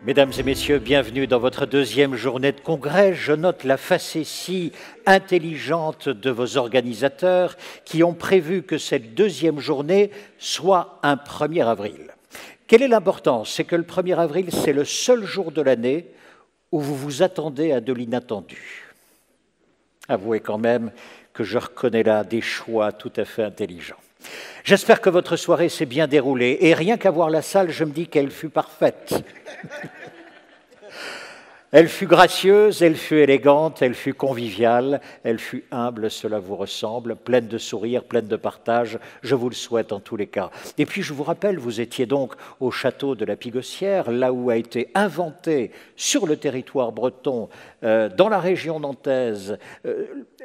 Mesdames et messieurs, bienvenue dans votre deuxième journée de congrès. Je note la facétie intelligente de vos organisateurs qui ont prévu que cette deuxième journée soit un 1er avril. Quelle est l'importance? C'est que le 1er avril, c'est le seul jour de l'année où vous vous attendez à de l'inattendu. Avouez quand même que je reconnais là des choix tout à fait intelligents. J'espère que votre soirée s'est bien déroulée et rien qu'à voir la salle, je me dis qu'elle fut parfaite. Elle fut gracieuse, elle fut élégante, elle fut conviviale, elle fut humble, cela vous ressemble, pleine de sourires, pleine de partage, je vous le souhaite en tous les cas. Et puis je vous rappelle, vous étiez donc au château de la Pigossière, là où a été inventé sur le territoire breton, dans la région nantaise,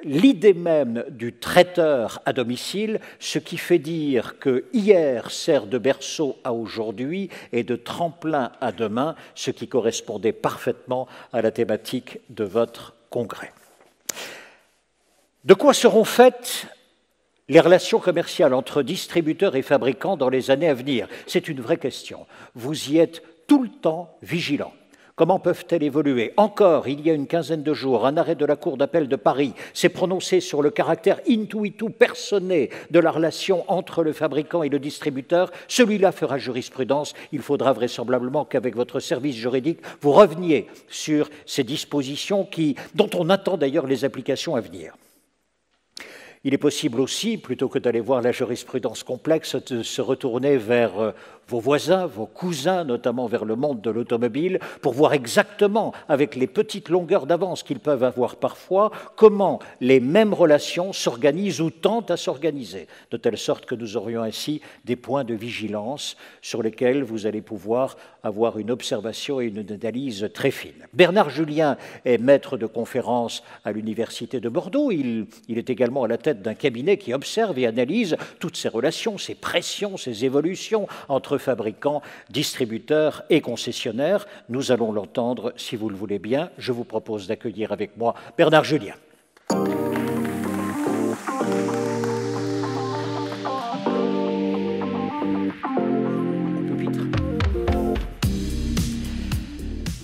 l'idée même du traiteur à domicile, ce qui fait dire que hier sert de berceau à aujourd'hui et de tremplin à demain, ce qui correspondait parfaitement à la thématique de votre congrès. De quoi seront faites les relations commerciales entre distributeurs et fabricants dans les années à venir? C'est une vraie question. Vous y êtes tout le temps vigilants. Comment peuvent-elles évoluer? Encore, il y a une quinzaine de jours, un arrêt de la Cour d'appel de Paris s'est prononcé sur le caractère intuitu personné de la relation entre le fabricant et le distributeur. Celui-là fera jurisprudence. Il faudra vraisemblablement qu'avec votre service juridique, vous reveniez sur ces dispositions dont on attend d'ailleurs les applications à venir. Il est possible aussi, plutôt que d'aller voir la jurisprudence complexe, de se retourner vers vos voisins, vos cousins, notamment vers le monde de l'automobile, pour voir exactement, avec les petites longueurs d'avance qu'ils peuvent avoir parfois, comment les mêmes relations s'organisent ou tentent à s'organiser, de telle sorte que nous aurions ainsi des points de vigilance sur lesquels vous allez pouvoir avoir une observation et une analyse très fine. Bernard Julien est maître de conférence à l'Université de Bordeaux. Il est également à la tête d'un cabinet qui observe et analyse toutes ces relations, ces pressions, ces évolutions entre fabricants, distributeurs et concessionnaires. Nous allons l'entendre, si vous le voulez bien. Je vous propose d'accueillir avec moi Bernard Julien.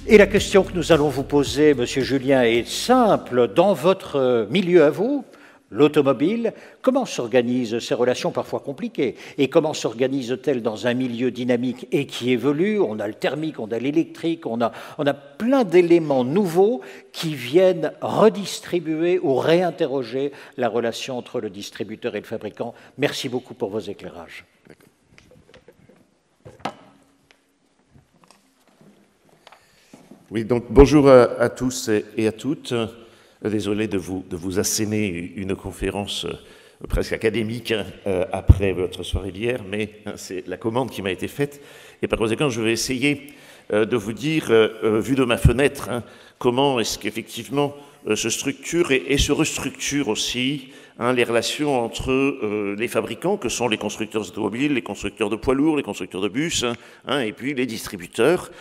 Et la question que nous allons vous poser, Monsieur Julien, est simple. Dans votre milieu à vous, l'automobile, comment s'organisent ces relations parfois compliquées? Et comment s'organisent-elles dans un milieu dynamique et qui évolue? On a le thermique, on a l'électrique, on a plein d'éléments nouveaux qui viennent redistribuer ou réinterroger la relation entre le distributeur et le fabricant. Merci beaucoup pour vos éclairages. Oui, donc bonjour à tous et à toutes. Désolé de vous asséner une conférence presque académique après votre soirée d'hier, mais c'est la commande qui m'a été faite. Et par conséquent, je vais essayer de vous dire, vu de ma fenêtre, comment est-ce qu'effectivement se structure et se restructure aussi les relations entre les fabricants, que sont les constructeurs automobiles, les constructeurs de poids lourds, les constructeurs de bus, et puis les distributeurs.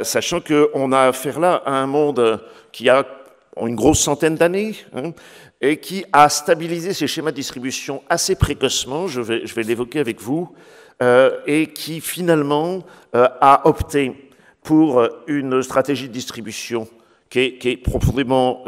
Sachant qu'on a affaire là à un monde qui a une grosse centaine d'années et qui a stabilisé ses schémas de distribution assez précocement, je vais l'évoquer avec vous, et qui finalement a opté pour une stratégie de distribution qui est profondément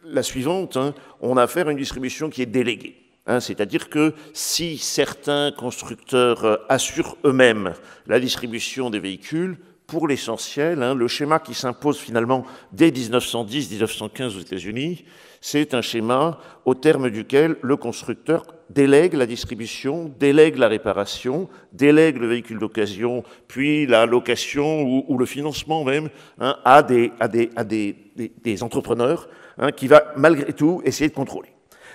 la suivante. On a affaire à une distribution qui est déléguée. C'est-à-dire que si certains constructeurs assurent eux-mêmes la distribution des véhicules, pour l'essentiel, le schéma qui s'impose finalement dès 1910-1915 aux États-Unis, c'est un schéma au terme duquel le constructeur délègue la distribution, délègue la réparation, délègue le véhicule d'occasion, puis la location ou le financement même à des entrepreneurs qui va malgré tout essayer de contrôler.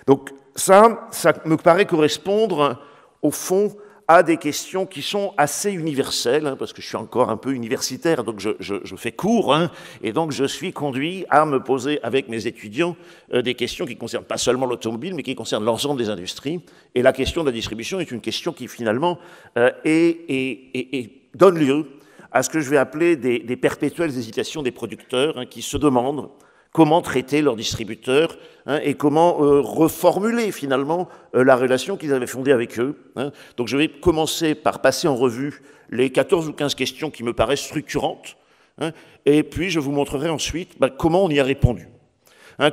Donc ça me paraît correspondre au fond à des questions qui sont assez universelles, parce que je suis encore un peu universitaire, donc je fais cours, et donc je suis conduit à me poser avec mes étudiants des questions qui ne concernent pas seulement l'automobile, mais qui concernent l'ensemble des industries. Et la question de la distribution est une question qui finalement donne lieu à ce que je vais appeler des perpétuelles hésitations des producteurs qui se demandent comment traiter leurs distributeurs et comment reformuler finalement la relation qu'ils avaient fondée avec eux. Donc je vais commencer par passer en revue les 14 ou 15 questions qui me paraissent structurantes, et puis je vous montrerai ensuite comment on y a répondu.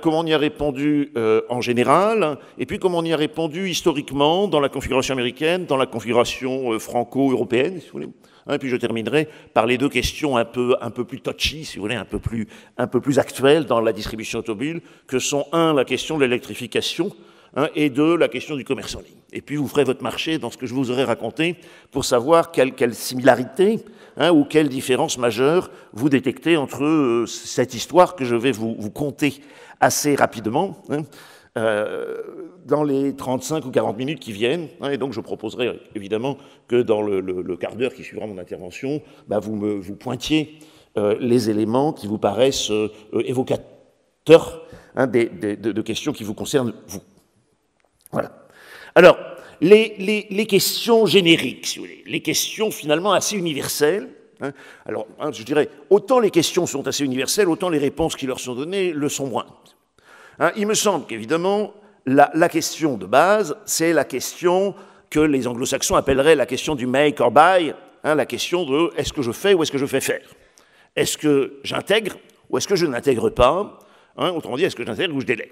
Comment on y a répondu en général, et puis comment on y a répondu historiquement dans la configuration américaine, dans la configuration franco-européenne, si vous voulez. Et puis je terminerai par les deux questions un peu plus touchy, si vous voulez, un peu plus actuelles dans la distribution automobile, que sont, la question de l'électrification, et deux, la question du commerce en ligne. Et puis vous ferez votre marché dans ce que je vous aurai raconté pour savoir quelle similarité ou quelle différence majeure vous détectez entre cette histoire que je vais vous conter assez rapidement dans les 35 ou 40 minutes qui viennent. Et donc je proposerai évidemment que dans le quart d'heure qui suivra mon intervention, vous pointiez les éléments qui vous paraissent évocateurs de questions qui vous concernent, vous. Voilà. Alors, les questions génériques, si vous voulez, les questions finalement assez universelles. Alors, je dirais, autant les questions sont assez universelles, autant les réponses qui leur sont données le sont moins. Il me semble qu'évidemment, la question de base, c'est la question que les anglo-saxons appelleraient la question du make or buy, la question de est-ce que je fais ou est-ce que je fais faire? Est-ce que j'intègre ou est-ce que je n'intègre pas? Autrement dit, est-ce que j'intègre ou je délègue?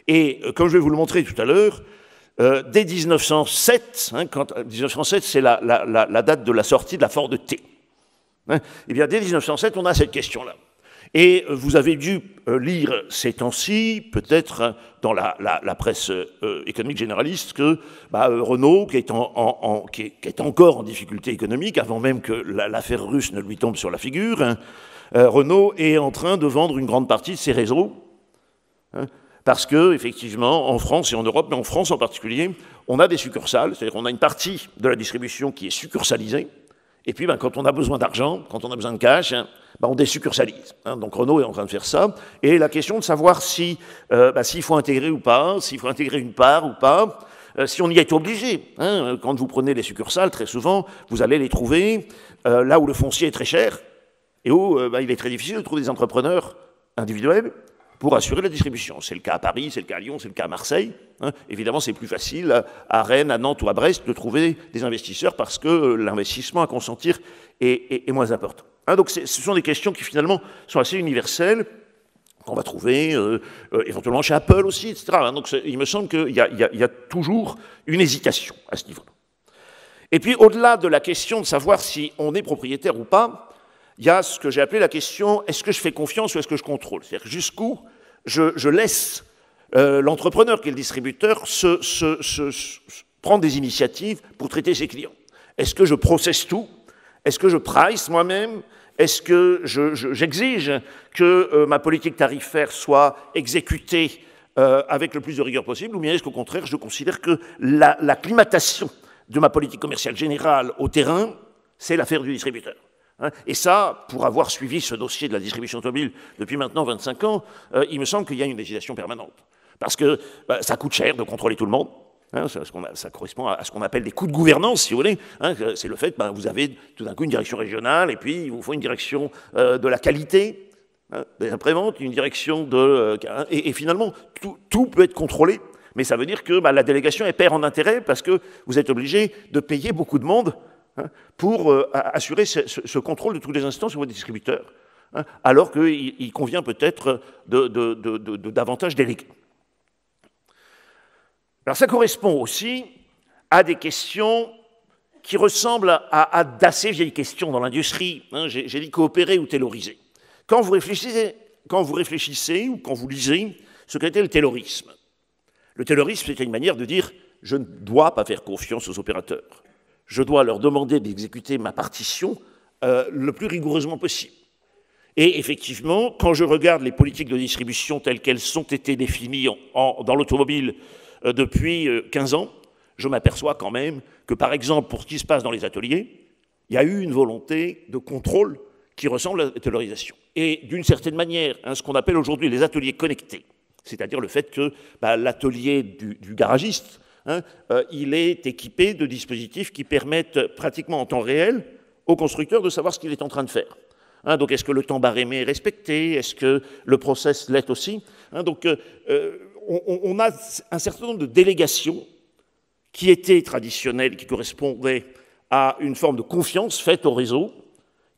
Et comme je vais vous le montrer tout à l'heure, dès 1907, 1907 c'est la date de la sortie de la Ford T. Eh bien, dès 1907, on a cette question-là. Et vous avez dû lire ces temps-ci, peut-être dans la presse économique généraliste, que Renault, qui est encore en difficulté économique, avant même que l'affaire russe ne lui tombe sur la figure, Renault est en train de vendre une grande partie de ses réseaux, parce que, effectivement, en France et en Europe, mais en France en particulier, on a des succursales, c'est-à-dire qu'on a une partie de la distribution qui est succursalisée, et puis quand on a besoin d'argent, quand on a besoin de cash, on désuccursalise. Donc Renault est en train de faire ça. Et la question de savoir s'il faut intégrer ou pas, s'il faut intégrer une part ou pas, si on y est obligé. Quand vous prenez les succursales, très souvent, vous allez les trouver là où le foncier est très cher et où il est très difficile de trouver des entrepreneurs individuels pour assurer la distribution. C'est le cas à Paris, c'est le cas à Lyon, c'est le cas à Marseille. Évidemment, c'est plus facile à Rennes, à Nantes ou à Brest de trouver des investisseurs parce que l'investissement à consentir est moins important. Donc ce sont des questions qui finalement sont assez universelles, qu'on va trouver éventuellement chez Apple aussi, etc. Donc il me semble qu'il y a toujours une hésitation à ce niveau-là. Et puis au-delà de la question de savoir si on est propriétaire ou pas, il y a ce que j'ai appelé la question « est-ce que je fais confiance ou est-ce que je contrôle ?» C'est-à-dire jusqu'où je laisse l'entrepreneur qui est le distributeur prendre des initiatives pour traiter ses clients. Est-ce que je processe tout? Est-ce que je price moi-même? Est-ce que j'exige que ma politique tarifaire soit exécutée avec le plus de rigueur possible? Ou bien est-ce qu'au contraire, je considère que l'acclimatation de ma politique commerciale générale au terrain, c'est l'affaire du distributeur? Et ça, pour avoir suivi ce dossier de la distribution automobile depuis maintenant 25 ans, il me semble qu'il y a une législation permanente. Parce que ça coûte cher de contrôler tout le monde. Ça correspond à ce qu'on appelle des coûts de gouvernance, si vous voulez. C'est le fait que vous avez tout d'un coup une direction régionale, et puis il vous faut une direction de la qualité, des impréventes, une direction de... Et finalement, tout peut être contrôlé, mais ça veut dire que la délégation est perd en intérêt, parce que vous êtes obligé de payer beaucoup de monde pour assurer ce contrôle de tous les instants sur vos distributeurs, alors qu'il convient peut-être de davantage déléguer. Alors ça correspond aussi à des questions qui ressemblent à d'assez vieilles questions dans l'industrie. J'ai dit coopérer ou tayloriser. Quand vous réfléchissez ou quand vous lisez ce qu'était le taylorisme c'était une manière de dire « je ne dois pas faire confiance aux opérateurs. Je dois leur demander d'exécuter ma partition le plus rigoureusement possible. » Et effectivement, quand je regarde les politiques de distribution telles qu'elles ont été définies dans l'automobile depuis 15 ans, je m'aperçois quand même que, par exemple, pour ce qui se passe dans les ateliers, il y a eu une volonté de contrôle qui ressemble à la taylorisation. Et d'une certaine manière, ce qu'on appelle aujourd'hui les ateliers connectés, c'est-à-dire le fait que l'atelier du garagiste, il est équipé de dispositifs qui permettent pratiquement en temps réel au constructeur de savoir ce qu'il est en train de faire. Donc, est-ce que le temps barémé est respecté? Est-ce que le process l'est aussi? Donc, on a un certain nombre de délégations qui étaient traditionnelles, qui correspondaient à une forme de confiance faite au réseau,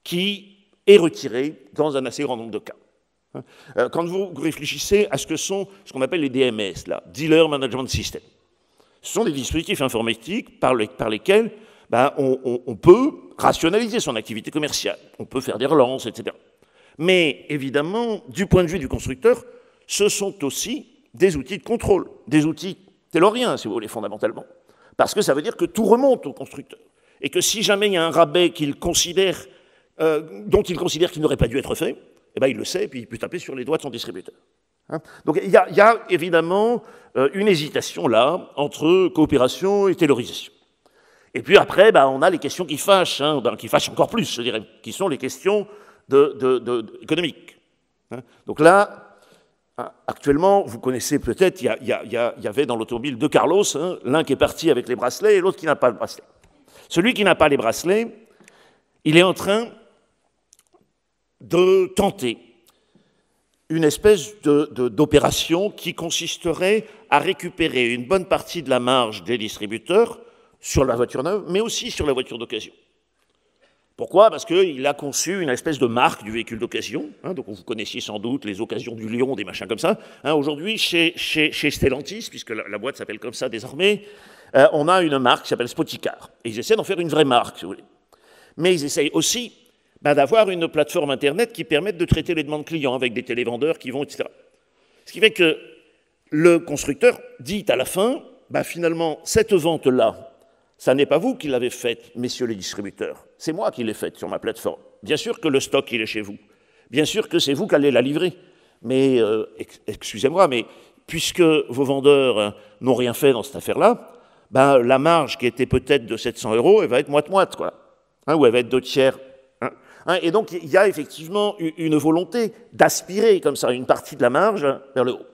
qui est retirée dans un assez grand nombre de cas. Quand vous réfléchissez à ce que sont ce qu'on appelle les DMS, là, Dealer Management System, ce sont des dispositifs informatiques par lesquels on peut rationaliser son activité commerciale, on peut faire des relances, etc. Mais évidemment, du point de vue du constructeur, ce sont aussi des outils de contrôle, des outils tayloriens, si vous voulez, fondamentalement. Parce que ça veut dire que tout remonte au constructeur. Et que si jamais il y a un rabais dont il considère qu'il n'aurait pas dû être fait, eh ben il le sait, et puis il peut taper sur les doigts de son distributeur. Donc il y a évidemment une hésitation là entre coopération et taylorisation. Et puis après, on a les questions qui fâchent, qui fâchent encore plus, je dirais, qui sont les questions économiques. Donc là, actuellement, vous connaissez peut-être, il y avait dans l'automobile deux Carlos, l'un qui est parti avec les bracelets et l'autre qui n'a pas le bracelet. Celui qui n'a pas les bracelets, il est en train de tenter une espèce d'opération qui consisterait à récupérer une bonne partie de la marge des distributeurs sur la voiture neuve, mais aussi sur la voiture d'occasion. Pourquoi? Parce qu'il a conçu une espèce de marque du véhicule d'occasion. Donc vous connaissiez sans doute les occasions du Lion, des machins comme ça. Aujourd'hui, chez Stellantis, puisque la boîte s'appelle comme ça désormais, on a une marque qui s'appelle Spoticar. Et ils essaient d'en faire une vraie marque, si vous voulez. Mais ils essayent aussi d'avoir une plateforme Internet qui permette de traiter les demandes clients avec des télévendeurs qui vont, etc. Ce qui fait que le constructeur dit à la fin, finalement, cette vente-là, ça n'est pas vous qui l'avez faite, messieurs les distributeurs. C'est moi qui l'ai faite sur ma plateforme. Bien sûr que le stock, il est chez vous. Bien sûr que c'est vous qui allez la livrer. Mais, excusez-moi, mais puisque vos vendeurs n'ont rien fait dans cette affaire-là, la marge qui était peut-être de 700 €, elle va être moite-moite, quoi. Ou elle va être 2/3. Et donc, il y a effectivement une volonté d'aspirer comme ça une partie de la marge vers le haut.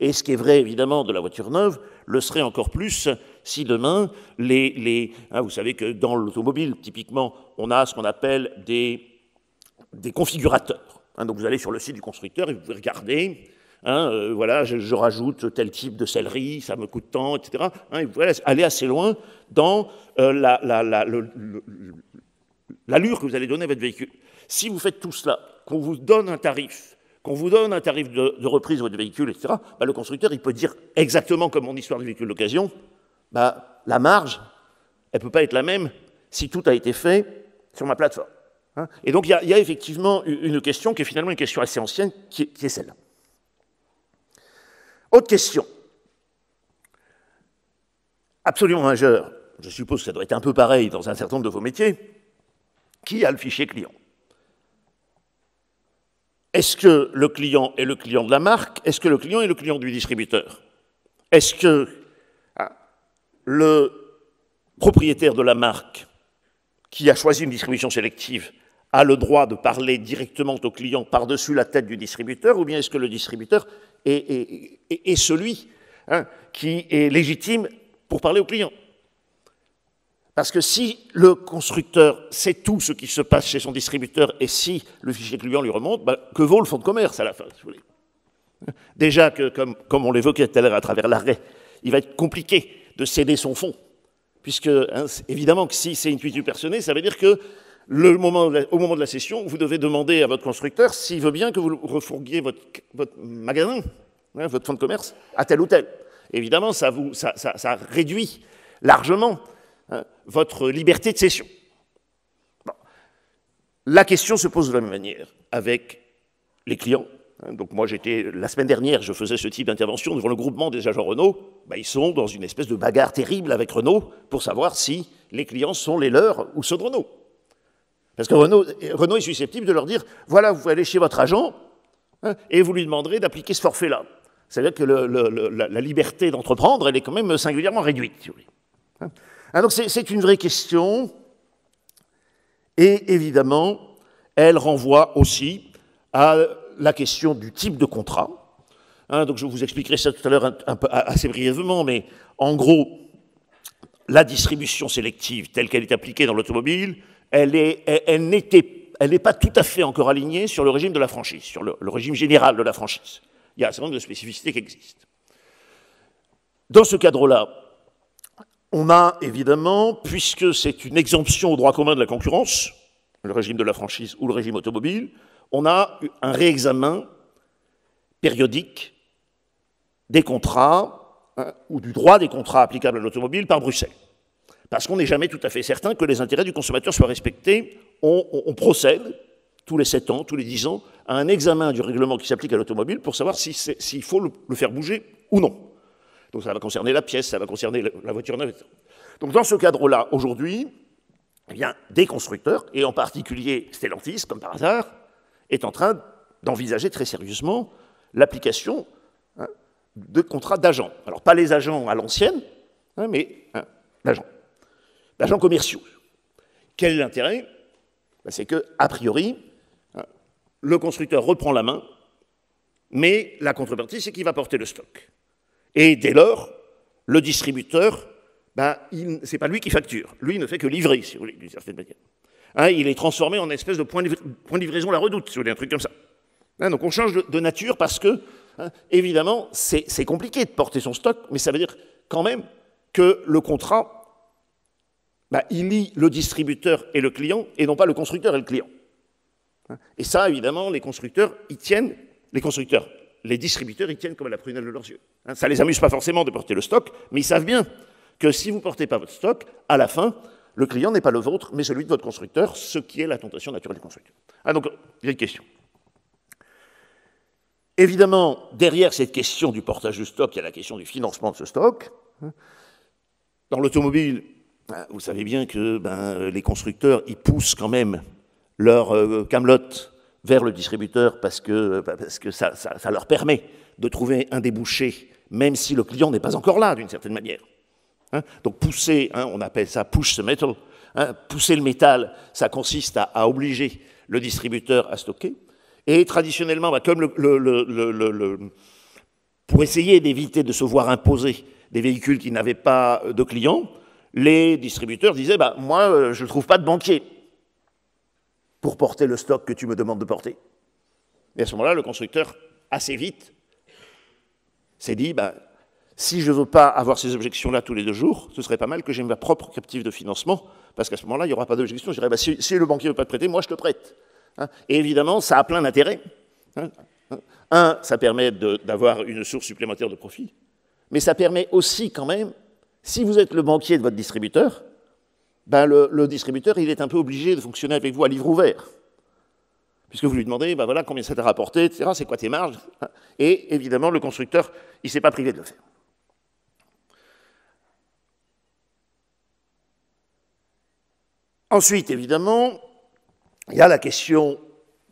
Et ce qui est vrai, évidemment, de la voiture neuve, le serait encore plus si demain, vous savez que dans l'automobile, typiquement, on a ce qu'on appelle des configurateurs. Donc vous allez sur le site du constructeur et vous pouvez regarder, voilà, je rajoute tel type de sellerie, ça me coûte tant, etc. Et vous pouvez aller assez loin dans l'allure que vous allez donner à votre véhicule. Si vous faites tout cela, qu'on vous donne un tarif de reprise de votre véhicule, etc., le constructeur, il peut dire exactement comme mon histoire du véhicule d'occasion, la marge, elle ne peut pas être la même si tout a été fait sur ma plateforme. Et donc, il y a effectivement une question qui est finalement une question assez ancienne, qui est celle-là. Autre question, absolument majeure, je suppose que ça doit être un peu pareil dans un certain nombre de vos métiers, qui a le fichier client? Est-ce que le client est le client de la marque? Est-ce que le client est le client du distributeur? Est-ce que le propriétaire de la marque qui a choisi une distribution sélective a le droit de parler directement au client par-dessus la tête du distributeur, ou bien est-ce que le distributeur est celui qui est légitime pour parler au client? Parce que si le constructeur sait tout ce qui se passe chez son distributeur et si le fichier client lui remonte, que vaut le fonds de commerce à la fin, si vous voulez? Déjà que, comme on l'évoquait tout à l'heure à travers l'arrêt, il va être compliqué de céder son fonds, puisque évidemment que si c'est intuitif personné, ça veut dire que au moment de la session, vous devez demander à votre constructeur s'il veut bien que vous refourguiez votre magasin, votre fonds de commerce, à tel ou tel. Évidemment, ça réduit largement votre liberté de cession. Bon. La question se pose de la même manière avec les clients. Donc moi, la semaine dernière, je faisais ce type d'intervention devant le groupement des agents Renault. Ils sont dans une espèce de bagarre terrible avec Renault pour savoir si les clients sont les leurs ou ceux de Renault. Parce que Renault est susceptible de leur dire, voilà, vous allez chez votre agent et vous lui demanderez d'appliquer ce forfait-là. C'est-à-dire que la liberté d'entreprendre, elle est quand même singulièrement réduite. Si vous voulez. Donc c'est une vraie question, et évidemment, elle renvoie aussi à la question du type de contrat. Donc je vous expliquerai ça tout à l'heure assez brièvement, mais en gros, la distribution sélective telle qu'elle est appliquée dans l'automobile, elle elle n'est pas tout à fait encore alignée sur le régime de la franchise, sur le régime général de la franchise. Il y a un certain nombre de spécificités qui existent. Dans ce cadre-là, on a évidemment, puisque c'est une exemption au droit commun de la concurrence, le régime de la franchise ou le régime automobile, on a un réexamen périodique des contrats ou du droit des contrats applicables à l'automobile par Bruxelles. Parce qu'on n'est jamais tout à fait certain que les intérêts du consommateur soient respectés. On procède, tous les 7 ans, tous les 10 ans, à un examen du règlement qui s'applique à l'automobile pour savoir s'il faut le faire bouger ou non. Donc ça va concerner la pièce, ça va concerner la voiture neuve, etc. Donc dans ce cadre-là, aujourd'hui, eh bien, des constructeurs, et en particulier Stellantis, comme par hasard, est en train d'envisager très sérieusement l'application de contrats d'agents. Alors pas les agents à l'ancienne, mais d'agents commerciaux. Quel est l'intérêt? C'est que, a priori, le constructeur reprend la main, mais la contrepartie, c'est qu'il va porter le stock. Et dès lors, le distributeur, c'est pas lui qui facture. Lui, il ne fait que livrer, si vous voulez, d'une certaine manière. Il est transformé en espèce de point de livraison la redoute, si vous voulez, un truc comme ça. Donc on change de nature parce que, évidemment, c'est compliqué de porter son stock, mais ça veut dire quand même que le contrat, il lie le distributeur et le client, et non pas le constructeur et le client. Et ça, évidemment, les constructeurs y tiennent, les distributeurs y tiennent comme à la prunelle de leurs yeux. Ça ne les amuse pas forcément de porter le stock, mais ils savent bien que si vous ne portez pas votre stock, à la fin, le client n'est pas le vôtre, mais celui de votre constructeur, ce qui est la tentation naturelle du constructeur. Donc, il y a une question. Évidemment, derrière cette question du portage du stock, il y a la question du financement de ce stock. Dans l'automobile, vous savez bien que les constructeurs, ils poussent quand même leur camelote vers le distributeur parce que ça leur permet de trouver un débouché, même si le client n'est pas encore là, d'une certaine manière. Donc pousser, on appelle ça push the metal, pousser le métal, ça consiste à obliger le distributeur à stocker. Et traditionnellement, comme pour essayer d'éviter de se voir imposer des véhicules qui n'avaient pas de clients, les distributeurs disaient moi, je ne trouve pas de banquier pour porter le stock que tu me demandes de porter. Et à ce moment-là, le constructeur, assez vite, s'est dit si je ne veux pas avoir ces objections-là tous les 2 jours, ce serait pas mal que j'aie ma propre captive de financement, parce qu'à ce moment-là, il n'y aura pas d'objection. Je dirais si le banquier ne veut pas te prêter, moi je te prête. Et évidemment, ça a plein d'intérêts. Ça permet d'avoir une source supplémentaire de profit, mais ça permet aussi quand même, si vous êtes le banquier de votre distributeur, le distributeur, il est un peu obligé de fonctionner avec vous à livre ouvert. Puisque vous lui demandez, voilà, combien ça t'a rapporté, etc., c'est quoi tes marges? Et évidemment, le constructeur, il ne s'est pas privé de le faire. Ensuite, évidemment, il y a la question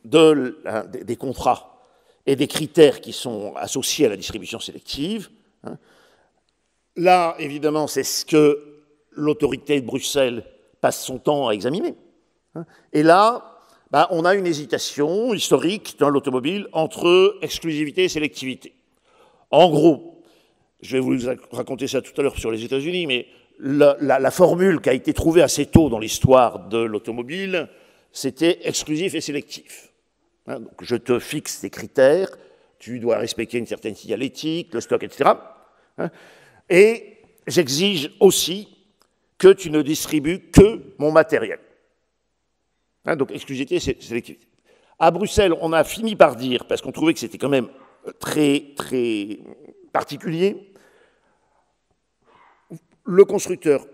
des contrats et des critères qui sont associés à la distribution sélective. Là, évidemment, c'est ce que l'autorité de Bruxelles passe son temps à examiner. Et là, on a une hésitation historique dans l'automobile entre exclusivité et sélectivité. En gros, je vais vous raconter ça tout à l'heure sur les États-Unis, mais la formule qui a été trouvée assez tôt dans l'histoire de l'automobile, c'était exclusif et sélectif. Donc je te fixe des critères, tu dois respecter une certaine signalétique, le stock, etc. Et j'exige aussi que tu ne distribues que mon matériel. Donc exclusivité et sélectivité. À Bruxelles, on a fini par dire, parce qu'on trouvait que c'était quand même très, très particulier, le constructeur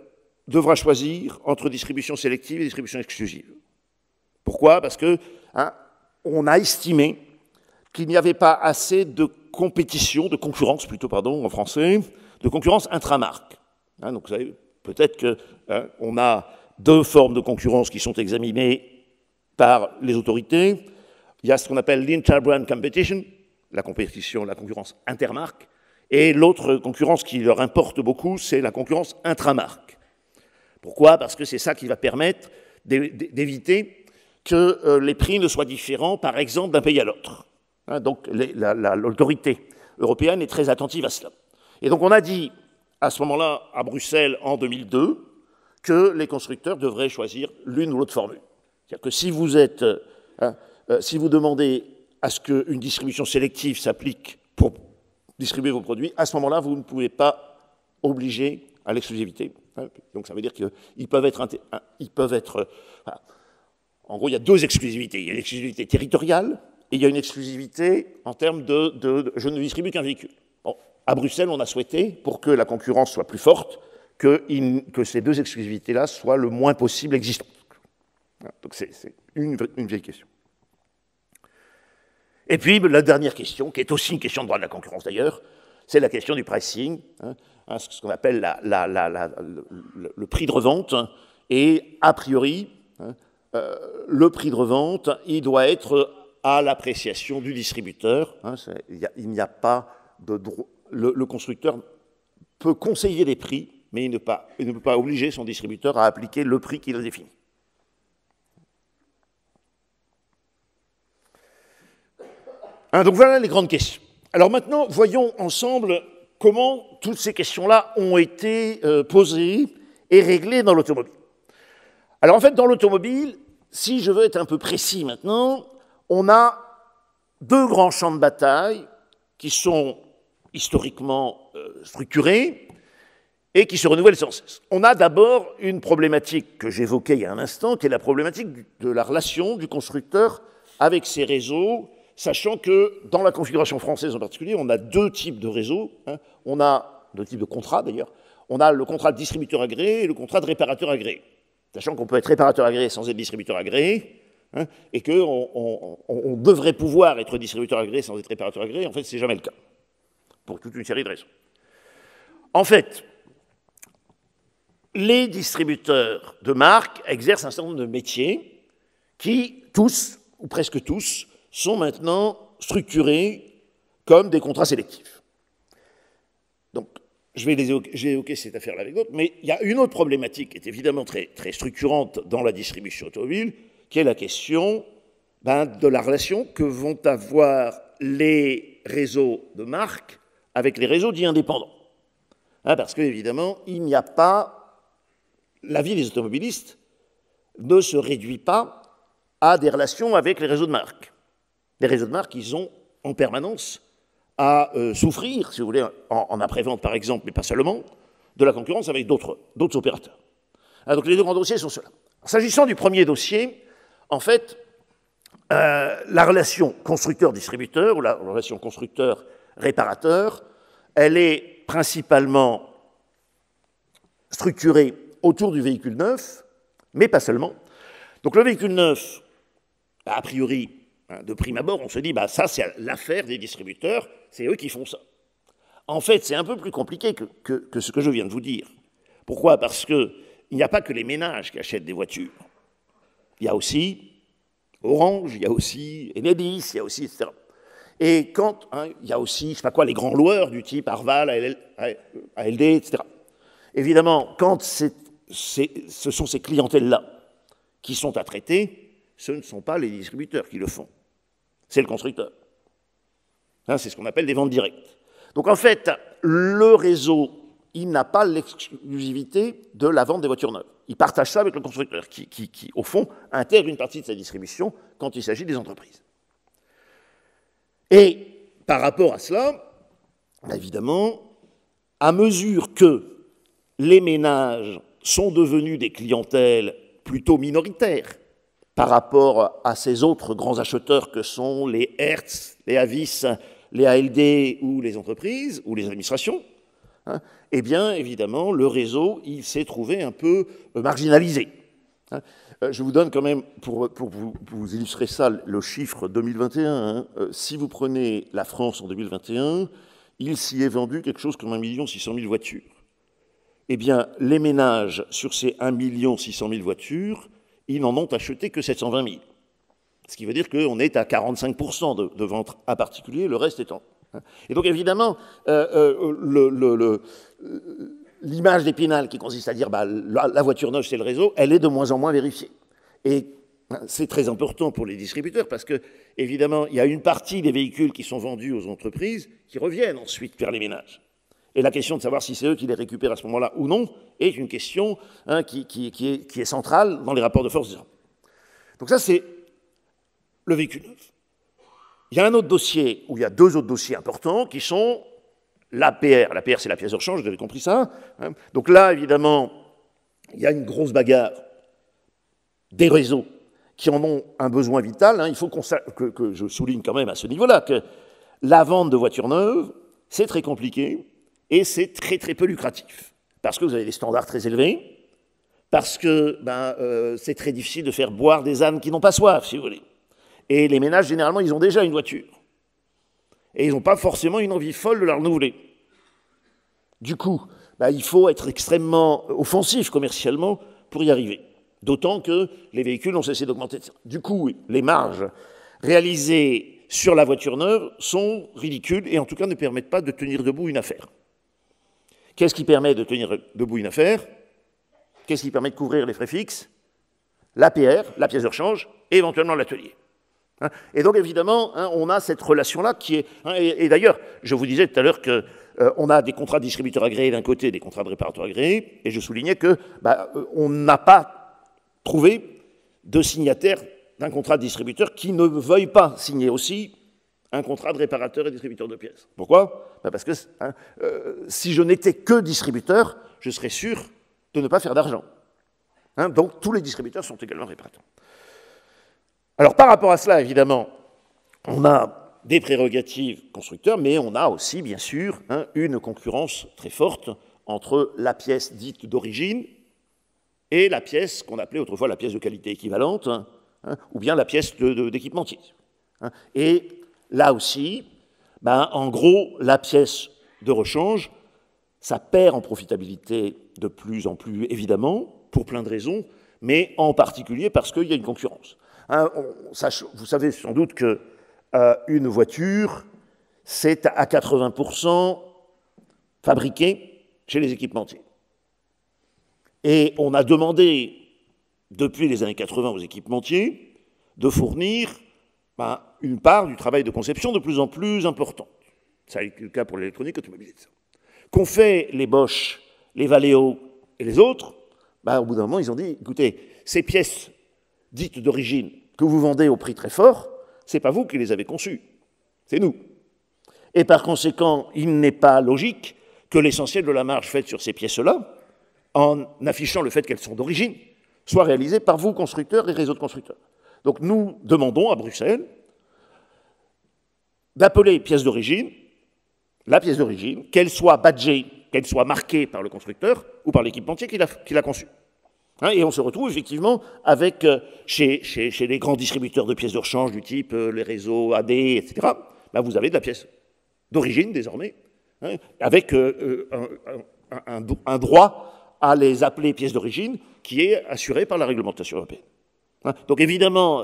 devra choisir entre distribution sélective et distribution exclusive. Pourquoi? Parce que on a estimé qu'il n'y avait pas assez de compétition, de concurrence plutôt, pardon, en français, de concurrence intramarque. Donc vous savez, peut-être qu'on a 2 formes de concurrence qui sont examinées par les autorités. Il y a ce qu'on appelle l'inter-brand competition, la concurrence intermarque, et l'autre concurrence qui leur importe beaucoup, c'est la concurrence intramarque. Pourquoi? Parce que c'est ça qui va permettre d'éviter que les prix ne soient différents, par exemple, d'un pays à l'autre. Donc l'autorité européenne est très attentive à cela. Et donc on a dit, à ce moment-là, à Bruxelles, en 2002, que les constructeurs devraient choisir l'une ou l'autre formule. C'est-à-dire que si si vous demandez à ce qu'une distribution sélective s'applique pour distribuer vos produits, à ce moment-là, vous ne pouvez pas obliger à l'exclusivité. Donc ça veut dire qu'ils peuvent être... Voilà. En gros, il y a deux exclusivités. Il y a l'exclusivité territoriale et il y a une exclusivité en termes de je ne distribue qu'un véhicule. Bon, à Bruxelles, on a souhaité, pour que la concurrence soit plus forte, que ces deux exclusivités-là soient le moins possible existantes. Donc c'est une vieille question. Et puis la dernière question, qui est aussi une question de droit de la concurrence d'ailleurs, c'est la question du pricing, ce qu'on appelle le prix de revente. Et a priori, le prix de revente, il doit être à l'appréciation du distributeur. Il n'y a pas de droit. Le constructeur peut conseiller des prix, mais il ne peut pas obliger son distributeur à appliquer le prix qu'il a défini. Donc voilà les grandes questions. Alors maintenant, voyons ensemble comment toutes ces questions-là ont été posées et réglées dans l'automobile. Alors en fait, dans l'automobile, si je veux être un peu précis maintenant, on a deux grands champs de bataille qui sont historiquement structurés et qui se renouvellent sans cesse. On a d'abord une problématique que j'évoquais il y a un instant, qui est la problématique de la relation du constructeur avec ses réseaux, sachant que dans la configuration française en particulier, on a deux types de réseaux, on a deux types de contrats d'ailleurs, on a le contrat de distributeur agréé et le contrat de réparateur agréé. Sachant qu'on peut être réparateur agréé sans être distributeur agréé, et qu'on devrait pouvoir être distributeur agréé sans être réparateur agréé, en fait, c'est jamais le cas, pour toute une série de raisons. En fait, les distributeurs de marque exercent un certain nombre de métiers qui, tous, ou presque tous, sont maintenant structurés comme des contrats sélectifs. Donc, je vais évoquer cette affaire-là avec d'autres, mais il y a une autre problématique qui est évidemment très, très structurante dans la distribution automobile, qui est la question de la relation que vont avoir les réseaux de marque avec les réseaux dits indépendants. Parce qu'évidemment, il n'y a pas... La vie des automobilistes ne se réduit pas à des relations avec les réseaux de marque. Les réseaux de marque, ils ont en permanence à souffrir, si vous voulez, en après-vente par exemple, mais pas seulement, de la concurrence avec d'autres opérateurs. Donc les deux grands dossiers sont ceux-là. S'agissant du premier dossier, en fait, la relation constructeur-distributeur, ou la relation constructeur-réparateur, elle est principalement structurée autour du véhicule neuf, mais pas seulement. Donc le véhicule neuf, a priori, de prime abord, on se dit, ça c'est l'affaire des distributeurs, c'est eux qui font ça. En fait, c'est un peu plus compliqué que ce que je viens de vous dire. Pourquoi? Parce qu'il n'y a pas que les ménages qui achètent des voitures. Il y a aussi Orange, il y a aussi Enedis, il y a aussi, etc. Et quand, il y a aussi, je sais pas quoi, les grands loueurs du type Arval, ALD, etc. Évidemment, quand ce sont ces clientèles-là qui sont à traiter, ce ne sont pas les distributeurs qui le font. C'est le constructeur. C'est ce qu'on appelle des ventes directes. Donc en fait, le réseau, il n'a pas l'exclusivité de la vente des voitures neuves. Il partage ça avec le constructeur, qui au fond, intègre une partie de sa distribution quand il s'agit des entreprises. Et par rapport à cela, évidemment, à mesure que les ménages sont devenus des clientèles plutôt minoritaires par rapport à ces autres grands acheteurs que sont les Hertz, les Avis, les ALD ou les entreprises ou les administrations, eh bien, évidemment, le réseau, il s'est trouvé un peu marginalisé. Je vous donne quand même, pour vous illustrer ça, le chiffre 2021. Si vous prenez la France en 2021, il s'y est vendu quelque chose comme 1 600 000 voitures. Eh bien, les ménages, sur ces 1 600 000 voitures, ils n'en ont acheté que 720 000. Ce qui veut dire qu'on est à 45% de ventes à particulier, le reste étant... Et donc, évidemment, l'image d'Épinal qui consiste à dire la voiture neuve, c'est le réseau, elle est de moins en moins vérifiée. Et c'est très important pour les distributeurs parce que, évidemment, il y a une partie des véhicules qui sont vendus aux entreprises qui reviennent ensuite vers les ménages. Et la question de savoir si c'est eux qui les récupèrent à ce moment-là ou non est une question qui est centrale dans les rapports de force. Donc ça, c'est le véhicule neuf. Il y a un autre dossier, où il y a deux autres dossiers importants, qui sont l'APR. L'APR, c'est la pièce de rechange, vous avez compris ça, hein. Donc là, évidemment, il y a une grosse bagarre des réseaux qui en ont un besoin vital, hein. Il faut que je souligne quand même à ce niveau-là que la vente de voitures neuves, c'est très compliqué et c'est très très peu lucratif. Parce que vous avez des standards très élevés, parce que c'est très difficile de faire boire des ânes qui n'ont pas soif, si vous voulez. Et les ménages, généralement, ils ont déjà une voiture. Et ils n'ont pas forcément une envie folle de la renouveler. Du coup, il faut être extrêmement offensif commercialement pour y arriver. D'autant que les véhicules ont cessé d'augmenter. Du coup, les marges réalisées sur la voiture neuve sont ridicules et en tout cas ne permettent pas de tenir debout une affaire. Qu'est-ce qui permet de tenir debout une affaire? Qu'est-ce qui permet de couvrir les frais fixes? L'APR, la pièce de rechange, et éventuellement l'atelier. Et donc, évidemment, on a cette relation-là qui est... Et d'ailleurs, je vous disais tout à l'heure qu'on a des contrats de distributeurs agréés d'un côté, des contrats de réparateurs agréés, et je soulignais que on n'a pas trouvé de signataire d'un contrat de distributeur qui ne veuille pas signer aussi un contrat de réparateur et distributeur de pièces. Pourquoi? Parce que si je n'étais que distributeur, je serais sûr de ne pas faire d'argent. Donc, tous les distributeurs sont également réparateurs. Alors, par rapport à cela, évidemment, on a des prérogatives constructeurs, mais on a aussi, bien sûr, une concurrence très forte entre la pièce dite d'origine et la pièce qu'on appelait autrefois la pièce de qualité équivalente, ou bien la pièce d'équipementier. Et là aussi, en gros, la pièce de rechange, ça perd en profitabilité de plus en plus, évidemment, pour plein de raisons, mais en particulier parce qu'il y a une concurrence. Vous savez sans doute qu'une voiture, c'est à 80% fabriqué chez les équipementiers. Et on a demandé, depuis les années 80 aux équipementiers, de fournir une part du travail de conception de plus en plus importante. Ça a été le cas pour l'électronique automobile. Qu'ont fait les Bosch, les Valeo et les autres, au bout d'un moment, ils ont dit, écoutez, ces pièces dites d'origine que vous vendez au prix très fort, ce n'est pas vous qui les avez conçues, c'est nous. Et par conséquent, il n'est pas logique que l'essentiel de la marge faite sur ces pièces-là, en affichant le fait qu'elles sont d'origine, soit réalisée par vous, constructeurs et réseaux de constructeurs. Donc nous demandons à Bruxelles d'appeler pièce d'origine, la pièce d'origine, qu'elle soit badgée, qu'elle soit marquée par le constructeur ou par l'équipementier qui l'a conçue. Et on se retrouve effectivement avec, chez les grands distributeurs de pièces de rechange du type les réseaux AD, etc., vous avez de la pièce d'origine désormais, avec un droit à les appeler pièces d'origine qui est assuré par la réglementation européenne. Donc évidemment,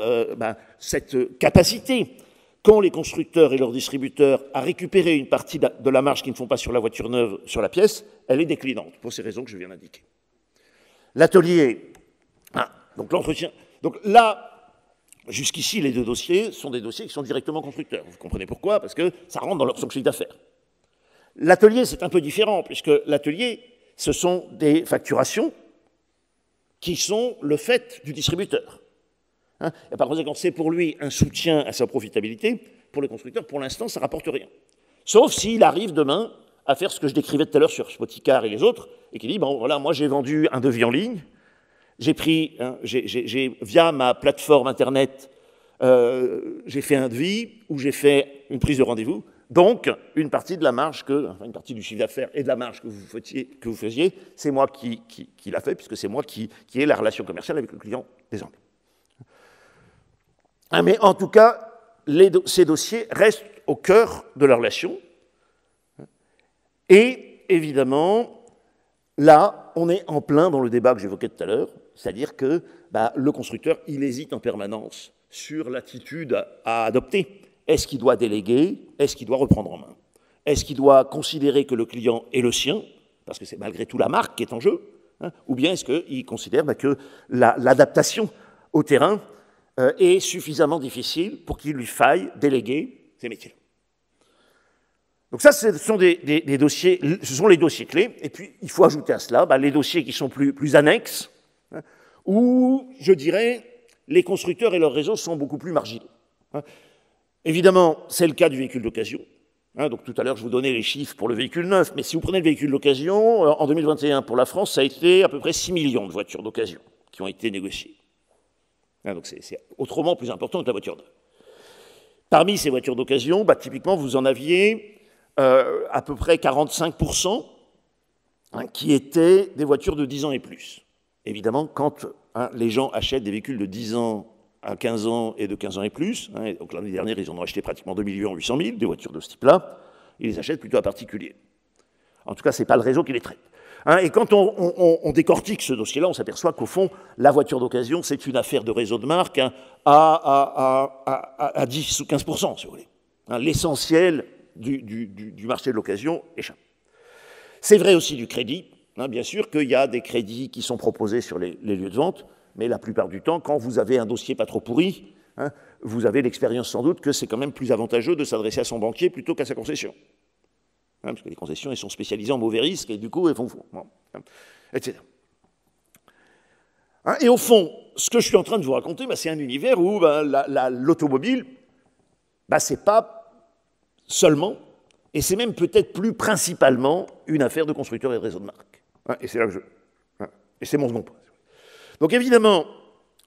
cette capacité qu'ont les constructeurs et leurs distributeurs à récupérer une partie de la marge qu'ils ne font pas sur la voiture neuve, sur la pièce, elle est déclinante, pour ces raisons que je viens d'indiquer. L'atelier, donc l'entretien. Donc là, jusqu'ici, les deux dossiers sont des dossiers qui sont directement constructeurs. Vous comprenez pourquoi? Parce que ça rentre dans leur chiffre d'affaires. L'atelier, c'est un peu différent, puisque l'atelier, ce sont des facturations qui sont le fait du distributeur. Et par conséquent, c'est pour lui un soutien à sa profitabilité. Pour le constructeur, pour l'instant, ça ne rapporte rien. Sauf s'il arrive demain à faire ce que je décrivais tout à l'heure sur Spoticar et les autres, et qui dit, bon, voilà, moi j'ai vendu un devis en ligne, j'ai pris, via ma plateforme Internet, j'ai fait un devis, ou j'ai fait une prise de rendez-vous, donc une partie de la marge, une partie du chiffre d'affaires et de la marge que vous faisiez, c'est moi qui l'a fait, puisque c'est moi qui ai la relation commerciale avec le client désormais. Mais en tout cas, ces dossiers restent au cœur de la relation. Et évidemment, là, on est en plein dans le débat que j'évoquais tout à l'heure, c'est-à-dire que le constructeur, il hésite en permanence sur l'attitude à adopter. Est-ce qu'il doit déléguer? Est-ce qu'il doit reprendre en main? Est-ce qu'il doit considérer que le client est le sien, parce que c'est malgré tout la marque qui est en jeu, ou bien est-ce qu'il considère que l'adaptation au terrain est suffisamment difficile pour qu'il lui faille déléguer ces métiers. Donc ça, ce sont des dossiers, ce sont les dossiers clés, et puis il faut ajouter à cela les dossiers qui sont plus annexes, où, je dirais, les constructeurs et leurs réseaux sont beaucoup plus marginaux. Évidemment, c'est le cas du véhicule d'occasion. Donc tout à l'heure, je vous donnais les chiffres pour le véhicule neuf, mais si vous prenez le véhicule d'occasion, en 2021, pour la France, ça a été à peu près 6 millions de voitures d'occasion qui ont été négociées. Donc c'est autrement plus important que la voiture neuve. Parmi ces voitures d'occasion, typiquement, vous en aviez à peu près 45% qui étaient des voitures de 10 ans et plus. Évidemment, quand les gens achètent des véhicules de 10 ans à 15 ans et de 15 ans et plus, et donc l'année dernière, ils en ont acheté pratiquement 2 800 000, des voitures de ce type-là, ils les achètent plutôt à particuliers. En tout cas, ce n'est pas le réseau qui les traite. Et quand on décortique ce dossier-là, on s'aperçoit qu'au fond, la voiture d'occasion, c'est une affaire de réseau de marque à 10 ou 15%, si vous voulez. L'essentiel du marché de l'occasion échappe. C'est vrai aussi du crédit. Bien sûr qu'il y a des crédits qui sont proposés sur les lieux de vente, mais la plupart du temps, quand vous avez un dossier pas trop pourri, vous avez l'expérience sans doute que c'est quand même plus avantageux de s'adresser à son banquier plutôt qu'à sa concession. Parce que les concessions, elles sont spécialisées en mauvais risques, et du coup, elles font faux, etc. Et au fond, ce que je suis en train de vous raconter, c'est un univers où l'automobile, c'est pas seulement, et c'est même peut-être plus principalement, une affaire de constructeurs et de réseaux de marque. Et c'est là que et c'est mon second point. Donc évidemment,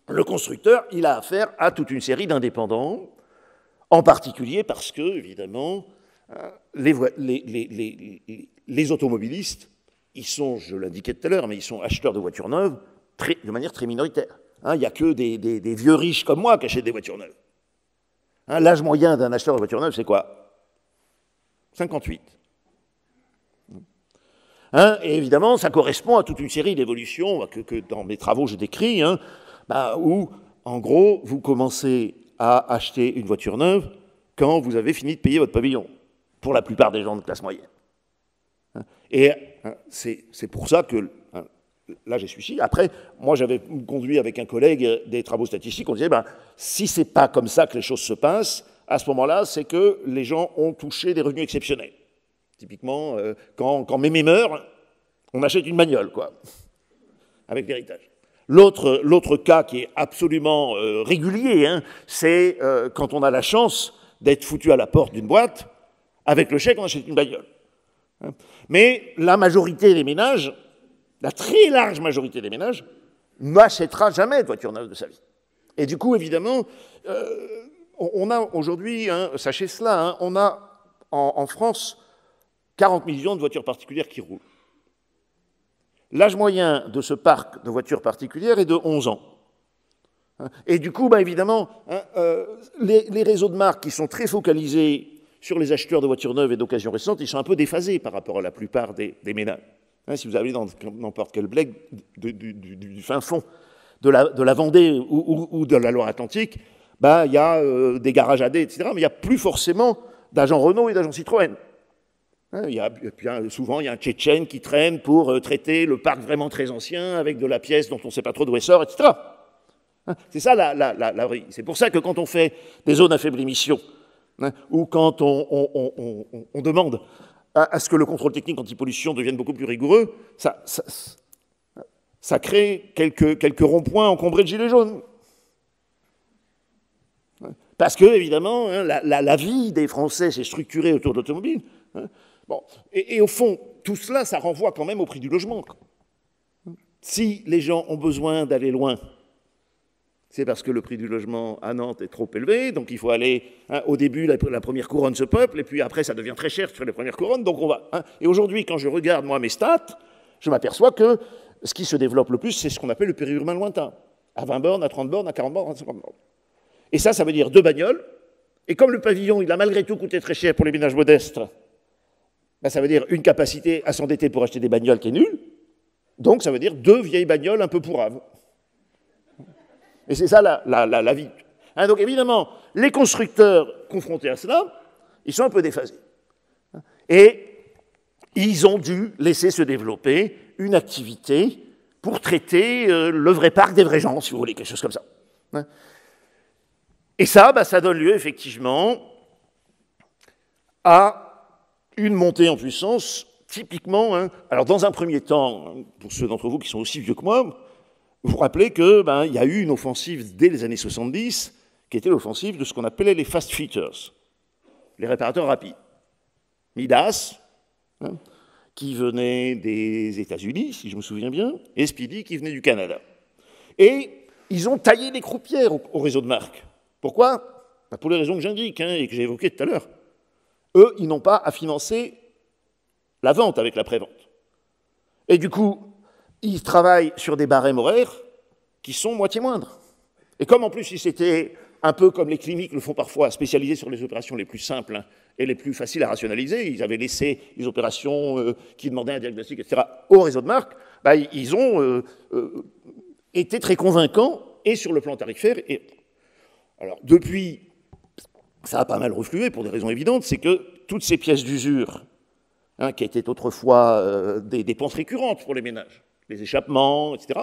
le constructeur, il a affaire à toute une série d'indépendants, en particulier parce que, évidemment, les automobilistes, ils sont, je l'indiquais tout à l'heure, mais ils sont acheteurs de voitures neuves de manière très minoritaire. Il n'y a que des vieux riches comme moi qui achètent des voitures neuves. L'âge moyen d'un acheteur de voiture neuve, c'est quoi? 58. Et évidemment, ça correspond à toute une série d'évolutions que dans mes travaux je décris, où, en gros, vous commencez à acheter une voiture neuve quand vous avez fini de payer votre pavillon, pour la plupart des gens de classe moyenne. Et c'est pour ça que, là j'ai suivi. Après, moi j'avais conduit avec un collègue des travaux statistiques, on disait, si c'est pas comme ça que les choses se passent, à ce moment-là, c'est que les gens ont touché des revenus exceptionnels. Typiquement, quand mémé meurt, on achète une bagnole, quoi, avec l'héritage. L'autre cas qui est absolument régulier, c'est quand on a la chance d'être foutu à la porte d'une boîte, avec le chèque, on achète une bagnole. Mais la majorité des ménages, la très large majorité des ménages, n'achètera jamais de voiture neuve de sa vie. Et du coup, évidemment, on a aujourd'hui, sachez cela, on a en France 40 millions de voitures particulières qui roulent. L'âge moyen de ce parc de voitures particulières est de 11 ans. Et du coup, évidemment, les réseaux de marques qui sont très focalisés sur les acheteurs de voitures neuves et d'occasion récentes, ils sont un peu déphasés par rapport à la plupart des ménages. Si vous allez dans n'importe quel bled du fin fond de la Vendée ou de la Loire-Atlantique, il y a des garages AD, etc., mais il n'y a plus forcément d'agents Renault et d'agents Citroën. Souvent, il y a un Tchétchène qui traîne pour traiter le parc vraiment très ancien avec de la pièce dont on ne sait pas trop d'où elle sort, etc. C'est ça la vraie. C'est pour ça que quand on fait des zones à faible émission, ou quand on demande à ce que le contrôle technique anti-pollution devienne beaucoup plus rigoureux, ça crée quelques ronds-points encombrés de gilets jaunes. Parce que, évidemment, la vie des Français s'est structurée autour de l'automobile. Et au fond, tout cela, ça renvoie quand même au prix du logement. Si les gens ont besoin d'aller loin, c'est parce que le prix du logement à Nantes est trop élevé, donc il faut aller, au début, la première couronne se peuple, et puis après, ça devient très cher sur les premières couronnes, donc on va. Et aujourd'hui, quand je regarde, moi, mes stats, je m'aperçois que ce qui se développe le plus, c'est ce qu'on appelle le périurbain lointain, à 20 bornes, à 30 bornes, à 40 bornes, à 50 bornes. Et ça veut dire 2 bagnoles, et comme le pavillon, il a malgré tout coûté très cher pour les ménages modestes, ça veut dire une capacité à s'endetter pour acheter des bagnoles qui est nulle, donc ça veut dire 2 vieilles bagnoles un peu pourraves. Et c'est ça la vie. Donc évidemment, les constructeurs confrontés à cela, ils sont un peu déphasés. Et ils ont dû laisser se développer une activité pour traiter le vrai parc des vrais gens, si vous voulez, quelque chose comme ça. Et ça donne lieu effectivement à une montée en puissance, typiquement, alors dans un premier temps, pour ceux d'entre vous qui sont aussi vieux que moi, vous vous rappelez qu'il y a eu une offensive dès les années 70, qui était l'offensive de ce qu'on appelait les fast fitters, les réparateurs rapides. Midas, qui venait des États-Unis, si je me souviens bien, et Speedy, qui venait du Canada. Et ils ont taillé les croupières au réseau de marque. Pourquoi? Pour les raisons que j'indique et que j'ai évoquées tout à l'heure. Eux, ils n'ont pas à financer la vente avec la prévente. Et du coup, ils travaillent sur des barèmes horaires qui sont moitié moindres. Et comme en plus, ils s'étaient un peu comme les cliniques le font parfois, spécialisés sur les opérations les plus simples et les plus faciles à rationaliser, ils avaient laissé les opérations qui demandaient un diagnostic, etc., au réseau de marque, ils ont été très convaincants, et sur le plan tarifaire. Et... Alors, depuis, ça a pas mal reflué pour des raisons évidentes, c'est que toutes ces pièces d'usure, qui étaient autrefois des dépenses récurrentes pour les ménages, les échappements, etc.,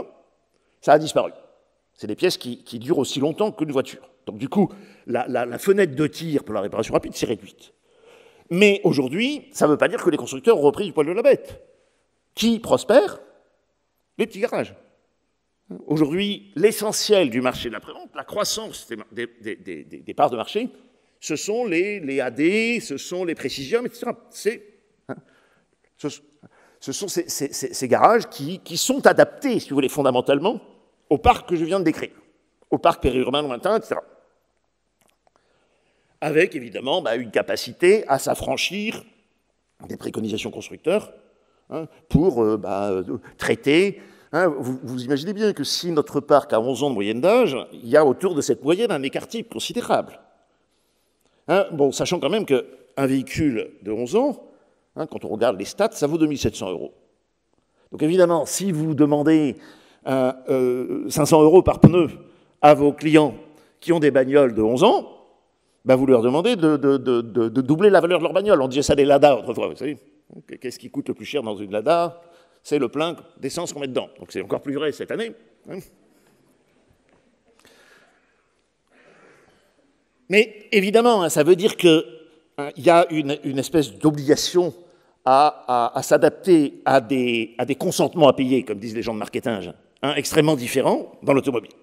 ça a disparu. C'est des pièces qui durent aussi longtemps qu'une voiture. Donc du coup, la fenêtre de tir pour la réparation rapide s'est réduite. Mais aujourd'hui, ça ne veut pas dire que les constructeurs ont repris du poil de la bête. Qui prospère? Les petits garages. Aujourd'hui, l'essentiel du marché de la prévente, la croissance des parts de marché, ce sont les AD, ce sont les Précisium, etc. Ce sont ces garages qui sont adaptés, si vous voulez, fondamentalement, au parc que je viens de décrire, au parc périurbain lointain, etc. Avec, évidemment, une capacité à s'affranchir des préconisations constructeurs pour traiter. Vous imaginez bien que si notre parc a 11 ans de moyenne d'âge, il y a autour de cette moyenne un écart type considérable. Sachant quand même qu'un véhicule de 11 ans, quand on regarde les stats, ça vaut 2 700 €. Donc évidemment, si vous demandez 500 € par pneu à vos clients qui ont des bagnoles de 11 ans, vous leur demandez de doubler la valeur de leur bagnole. On disait ça des Lada autrefois, vous savez. Qu'est-ce qui coûte le plus cher dans une Lada? C'est le plein d'essence qu'on met dedans. Donc c'est encore plus vrai cette année. Mais évidemment, ça veut dire qu'il y a une espèce d'obligation à s'adapter à des consentements à payer, comme disent les gens de marketing, extrêmement différents dans l'automobile.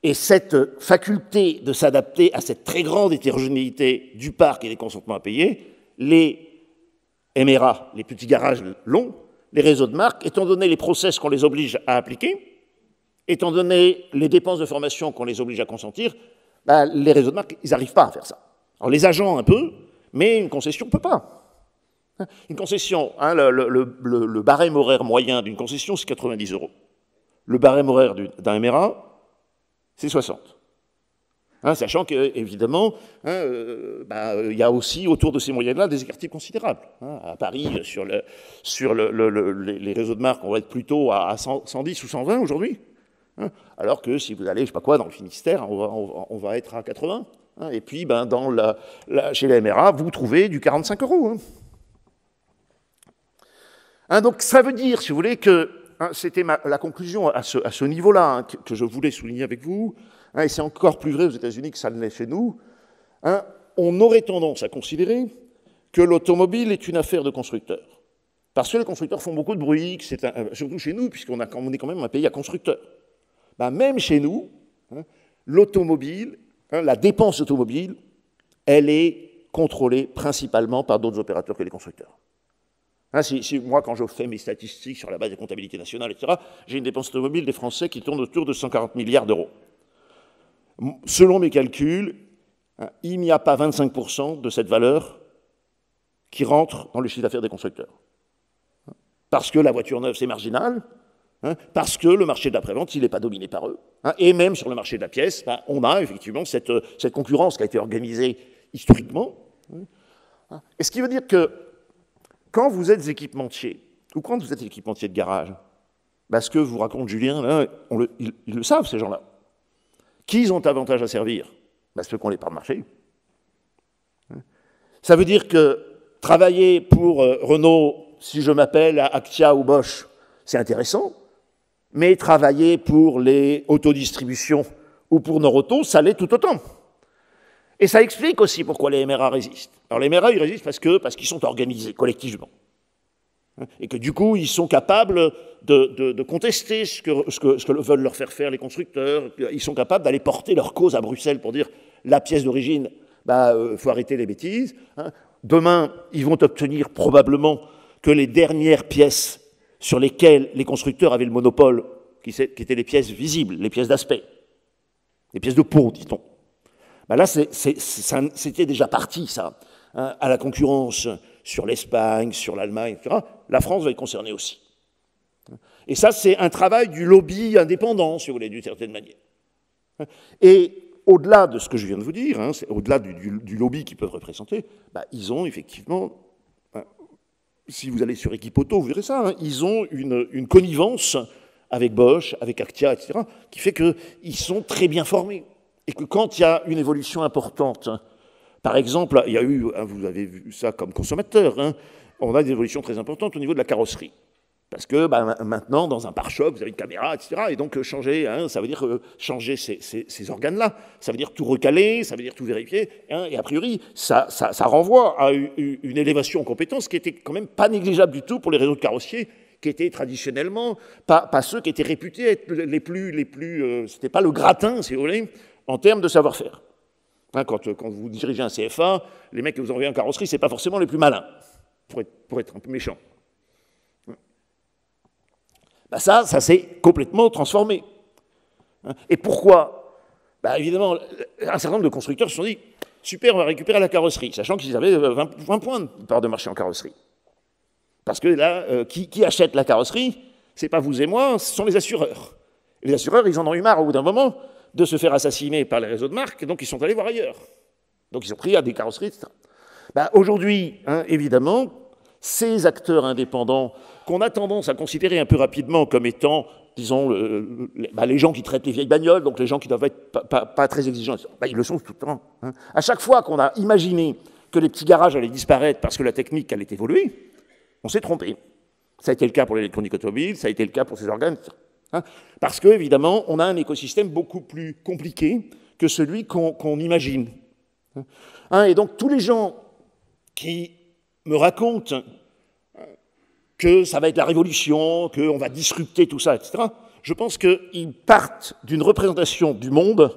Et cette faculté de s'adapter à cette très grande hétérogénéité du parc et des consentements à payer, les MRA, les petits garages longs, les réseaux de marque, étant donné les process qu'on les oblige à appliquer, étant donné les dépenses de formation qu'on les oblige à consentir, les réseaux de marque, ils n'arrivent pas à faire ça. Alors les agents un peu, mais une concession ne peut pas. Une concession, le barème horaire moyen d'une concession, c'est 90 €. Le barème horaire d'un MRA, c'est 60. Sachant qu'évidemment, il y a aussi autour de ces moyennes-là des écarts types considérables. À Paris, sur les réseaux de marque, on va être plutôt à 110 ou 120 aujourd'hui. Alors que si vous allez, je sais pas quoi, dans le Finistère, on va être à 80. Et puis, chez les MRA, vous trouvez du 45 €. Donc ça veut dire, si vous voulez, que c'était la conclusion à ce niveau-là que je voulais souligner avec vous, et c'est encore plus vrai aux États-Unis que ça ne l'est chez nous, on aurait tendance à considérer que l'automobile est une affaire de constructeurs. Parce que les constructeurs font beaucoup de bruit, surtout chez nous, puisqu'on est quand même un pays à constructeurs. Même chez nous, l'automobile, la dépense automobile, elle est contrôlée principalement par d'autres opérateurs que les constructeurs. Moi, quand je fais mes statistiques sur la base des comptabilités nationales, etc., j'ai une dépense automobile des Français qui tourne autour de 140 milliards €. Selon mes calculs, il n'y a pas 25% de cette valeur qui rentre dans le chiffre d'affaires des constructeurs. Parce que la voiture neuve, c'est marginal, parce que le marché de la prévente, il n'est pas dominé par eux. Et même sur le marché de la pièce, on a effectivement cette concurrence qui a été organisée historiquement. Et ce qui veut dire que quand vous êtes équipementier, ou quand vous êtes équipementier de garage, ce que vous raconte Julien, ils le savent, ces gens-là. Qui ils ont avantage à servir? Ceux qui ont les parts de marché. Ça veut dire que travailler pour Renault, si je m'appelle Actia ou Bosch, c'est intéressant, mais travailler pour les autodistributions ou pour Norauto, ça l'est tout autant. Et ça explique aussi pourquoi les MRA résistent. Alors les MRA, ils résistent parce qu'ils sont organisés collectivement. Et que du coup, ils sont capables de contester ce que veulent leur faire les constructeurs. Ils sont capables d'aller porter leur cause à Bruxelles pour dire la pièce d'origine, faut arrêter les bêtises. Demain, ils vont obtenir probablement que les dernières pièces sur lesquelles les constructeurs avaient le monopole, qui étaient les pièces visibles, les pièces d'aspect, les pièces de peau, dit-on. Là, c'était déjà parti, ça, à la concurrence sur l'Espagne, sur l'Allemagne, etc. La France va être concernée aussi. Et ça, c'est un travail du lobby indépendant, si vous voulez, d'une certaine manière. Et au-delà de ce que je viens de vous dire, au-delà du lobby qu'ils peuvent représenter, ils ont effectivement, si vous allez sur Equipoto, vous verrez ça, ils ont une connivence avec Bosch, avec Actia, etc., qui fait qu'ils sont très bien formés. Et que quand il y a une évolution importante, par exemple, il y a eu, vous avez vu ça comme consommateur, on a des évolutions très importantes au niveau de la carrosserie. Parce que maintenant, dans un pare-choc, vous avez une caméra, etc. Et donc changer, ça veut dire changer ces organes-là. Ça veut dire tout recaler, ça veut dire tout vérifier. Et a priori, ça renvoie à une élévation en compétence qui était quand même pas négligeable du tout pour les réseaux de carrossiers, qui étaient traditionnellement pas ceux qui étaient réputés être les plus c'était pas le gratin, si vous voulez, en termes de savoir-faire. Quand vous dirigez un CFA, les mecs que vous envoyez en carrosserie, c'est pas forcément les plus malins, pour être un peu méchant. Ça s'est complètement transformé. Et pourquoi? Évidemment, un certain nombre de constructeurs se sont dit « Super, on va récupérer la carrosserie », sachant qu'ils avaient 20 points de part de marché en carrosserie. Parce que là, qui achète la carrosserie? C'est pas vous et moi, ce sont les assureurs. Et les assureurs, ils en ont eu marre au bout d'un moment de se faire assassiner par les réseaux de marque, et donc ils sont allés voir ailleurs. Donc ils ont pris à des carrosseries, etc. Aujourd'hui, évidemment, ces acteurs indépendants qu'on a tendance à considérer un peu rapidement comme étant, disons, les gens qui traitent les vieilles bagnoles, donc les gens qui doivent être pas très exigeants, ils le sont tout le temps. À chaque fois qu'on a imaginé que les petits garages allaient disparaître parce que la technique allait évoluer, on s'est trompé. Ça a été le cas pour l'électronique automobile, ça a été le cas pour ces organes, etc. Parce qu'évidemment, on a un écosystème beaucoup plus compliqué que celui qu'on imagine. Et donc, tous les gens qui me racontent que ça va être la révolution, qu'on va disrupter tout ça, etc., je pense qu'ils partent d'une représentation du monde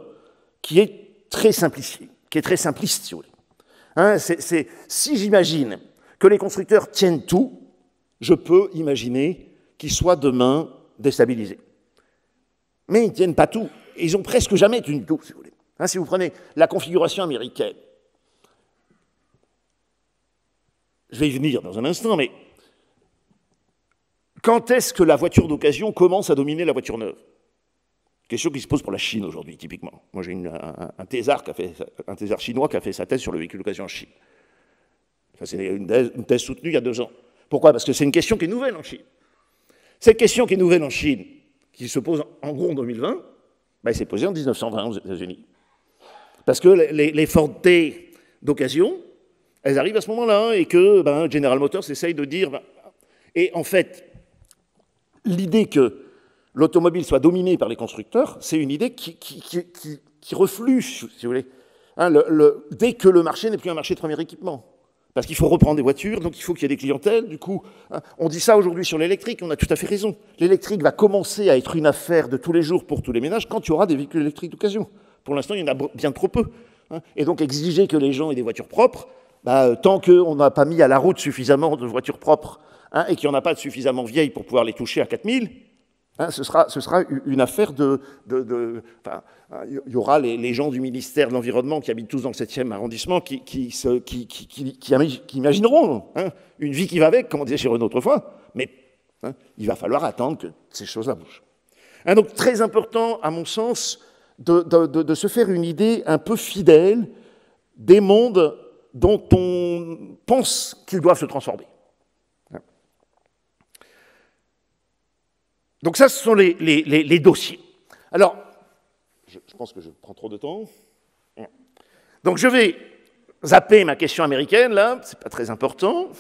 qui est très simplifiée, qui est très simpliste, si vous voulez. Si j'imagine que les constructeurs tiennent tout, je peux imaginer qu'ils soient demain déstabilisés. Mais ils ne tiennent pas tout. Et ils n'ont presque jamais tenu tout, si vous voulez. Si vous prenez la configuration américaine, je vais y venir dans un instant, mais quand est-ce que la voiture d'occasion commence à dominer la voiture neuve? Question qui se pose pour la Chine aujourd'hui, typiquement. Moi, j'ai un thésard chinois qui a fait sa thèse sur le véhicule d'occasion en Chine. C'est une thèse soutenue il y a 2 ans. Pourquoi? Parce que c'est une question qui est nouvelle en Chine. Cette question qui est nouvelle en Chine, qui se pose en gros en 2020, elle s'est posée en 1920 aux États-Unis. Parce que les Ford T d'occasion, elles arrivent à ce moment-là, et que General Motors essaye de dire... Et en fait, l'idée que l'automobile soit dominée par les constructeurs, c'est une idée qui reflue, si vous voulez. Dès que le marché n'est plus un marché de premier équipement. Parce qu'il faut reprendre des voitures, donc il faut qu'il y ait des clientèles, du coup. On dit ça aujourd'hui sur l'électrique, on a tout à fait raison. L'électrique va commencer à être une affaire de tous les jours pour tous les ménages quand il y aura des véhicules électriques d'occasion. Pour l'instant, il y en a bien trop peu. Et donc exiger que les gens aient des voitures propres, tant qu'on n'a pas mis à la route suffisamment de voitures propres, et qu'il n'y en a pas de suffisamment vieilles pour pouvoir les toucher à 4000, ce sera une affaire il y aura les gens du ministère de l'Environnement qui habitent tous dans le 7e arrondissement qui imagineront une vie qui va avec, comme on disait chez Renault autrefois, mais il va falloir attendre que ces choses-là bougent. Donc très important, à mon sens, de se faire une idée un peu fidèle des mondes dont on pense qu'ils doivent se transformer. Donc ça, ce sont les dossiers. Alors, je pense que je prends trop de temps. Donc je vais zapper ma question américaine, là, c'est pas très important.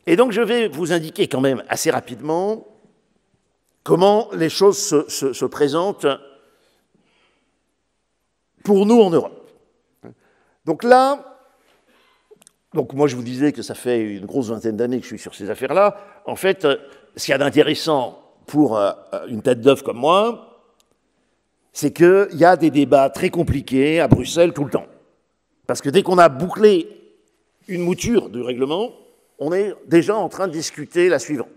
Et donc je vais vous indiquer quand même assez rapidement comment les choses se présentent pour nous en Europe. Donc là, Donc moi, je vous disais que ça fait une grosse vingtaine d'années que je suis sur ces affaires-là. En fait, ce qu'il y a d'intéressant pour une tête d'œuf comme moi, c'est qu'il y a des débats très compliqués à Bruxelles tout le temps. Parce que dès qu'on a bouclé une mouture du règlement, on est déjà en train de discuter la suivante.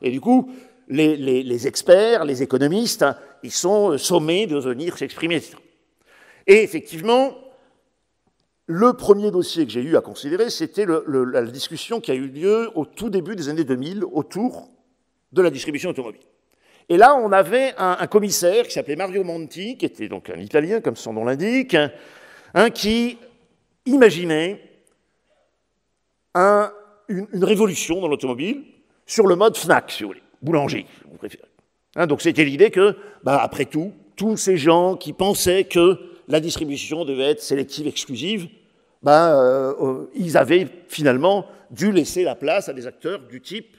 Et du coup, les experts, les économistes, ils sont sommés de venir s'exprimer, etc. Et effectivement, le premier dossier que j'ai eu à considérer, c'était la discussion qui a eu lieu au tout début des années 2000 autour de la distribution automobile. Et là, on avait un commissaire qui s'appelait Mario Monti, qui était donc un Italien, comme son nom l'indique, qui imaginait une révolution dans l'automobile sur le mode Fnac, si vous voulez, boulanger, si vous préférez. Donc c'était l'idée que, après tout, tous ces gens qui pensaient que la distribution devait être sélective, exclusive, ils avaient finalement dû laisser la place à des acteurs du type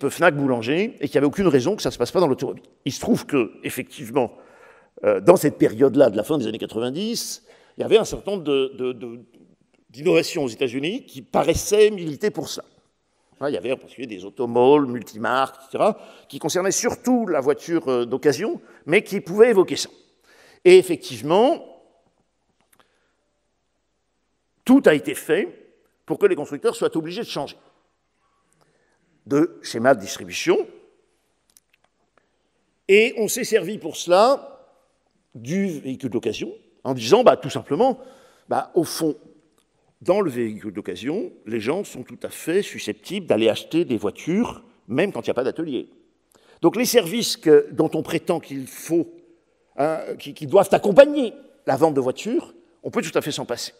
Fnac Boulanger, et qu'il n'y avait aucune raison que ça ne se passe pas dans l'automobile. Il se trouve que, effectivement, dans cette période-là, de la fin des années 90, il y avait un certain nombre d'innovations aux États-Unis qui paraissaient militer pour ça. Il y avait en particulier des automalls, multimarques, etc., qui concernaient surtout la voiture d'occasion, mais qui pouvaient évoquer ça. Et effectivement, tout a été fait pour que les constructeurs soient obligés de changer de schéma de distribution. Et on s'est servi pour cela du véhicule d'occasion en disant, tout simplement, au fond, dans le véhicule d'occasion, les gens sont tout à fait susceptibles d'aller acheter des voitures, même quand il n'y a pas d'atelier. Donc les services dont on prétend qu'il faut, qui doivent accompagner la vente de voitures, on peut tout à fait s'en passer.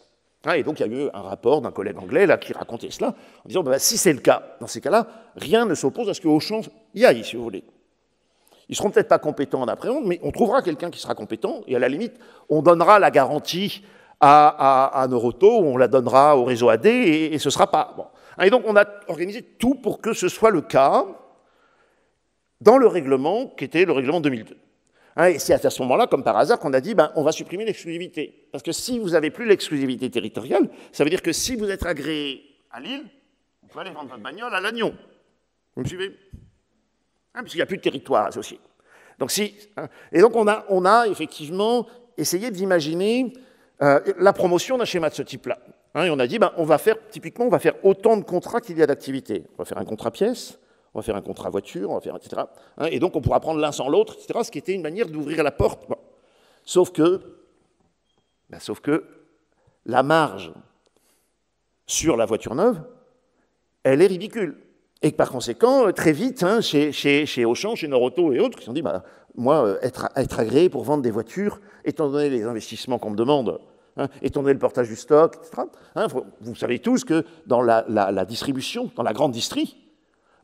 Et donc il y a eu un rapport d'un collègue anglais là, qui racontait cela, en disant, si c'est le cas, dans ces cas-là, rien ne s'oppose à ce qu'Auchan y aille, si vous voulez. Ils ne seront peut-être pas compétents en après-vente, mais on trouvera quelqu'un qui sera compétent, et à la limite, on donnera la garantie à Neuroto, on la donnera au réseau AD, et ce ne sera pas. Bon. Et donc on a organisé tout pour que ce soit le cas dans le règlement qui était le règlement 2002. Et c'est à ce moment-là, comme par hasard, qu'on a dit on va supprimer l'exclusivité. Parce que si vous n'avez plus l'exclusivité territoriale, ça veut dire que si vous êtes agréé à Lille, vous pouvez aller vendre votre bagnole à Lannion. Vous me suivez? Parce qu'il n'y a plus de territoire associé. Donc, et donc on a effectivement essayé d'imaginer la promotion d'un schéma de ce type-là. Et on a dit, typiquement, on va faire autant de contrats qu'il y a d'activités. On va faire un contrat pièce, on va faire un contrat voiture, on va faire etc. Et donc on pourra prendre l'un sans l'autre, etc. Ce qui était une manière d'ouvrir la porte. Bon. Sauf que la marge sur la voiture neuve, elle est ridicule. Et que par conséquent, très vite, chez Auchan, chez Neuroto et autres, ils se sont dit, moi, être agréé pour vendre des voitures, étant donné les investissements qu'on me demande, étant donné le portage du stock, etc. Vous savez tous que dans la distribution, dans la grande distrie,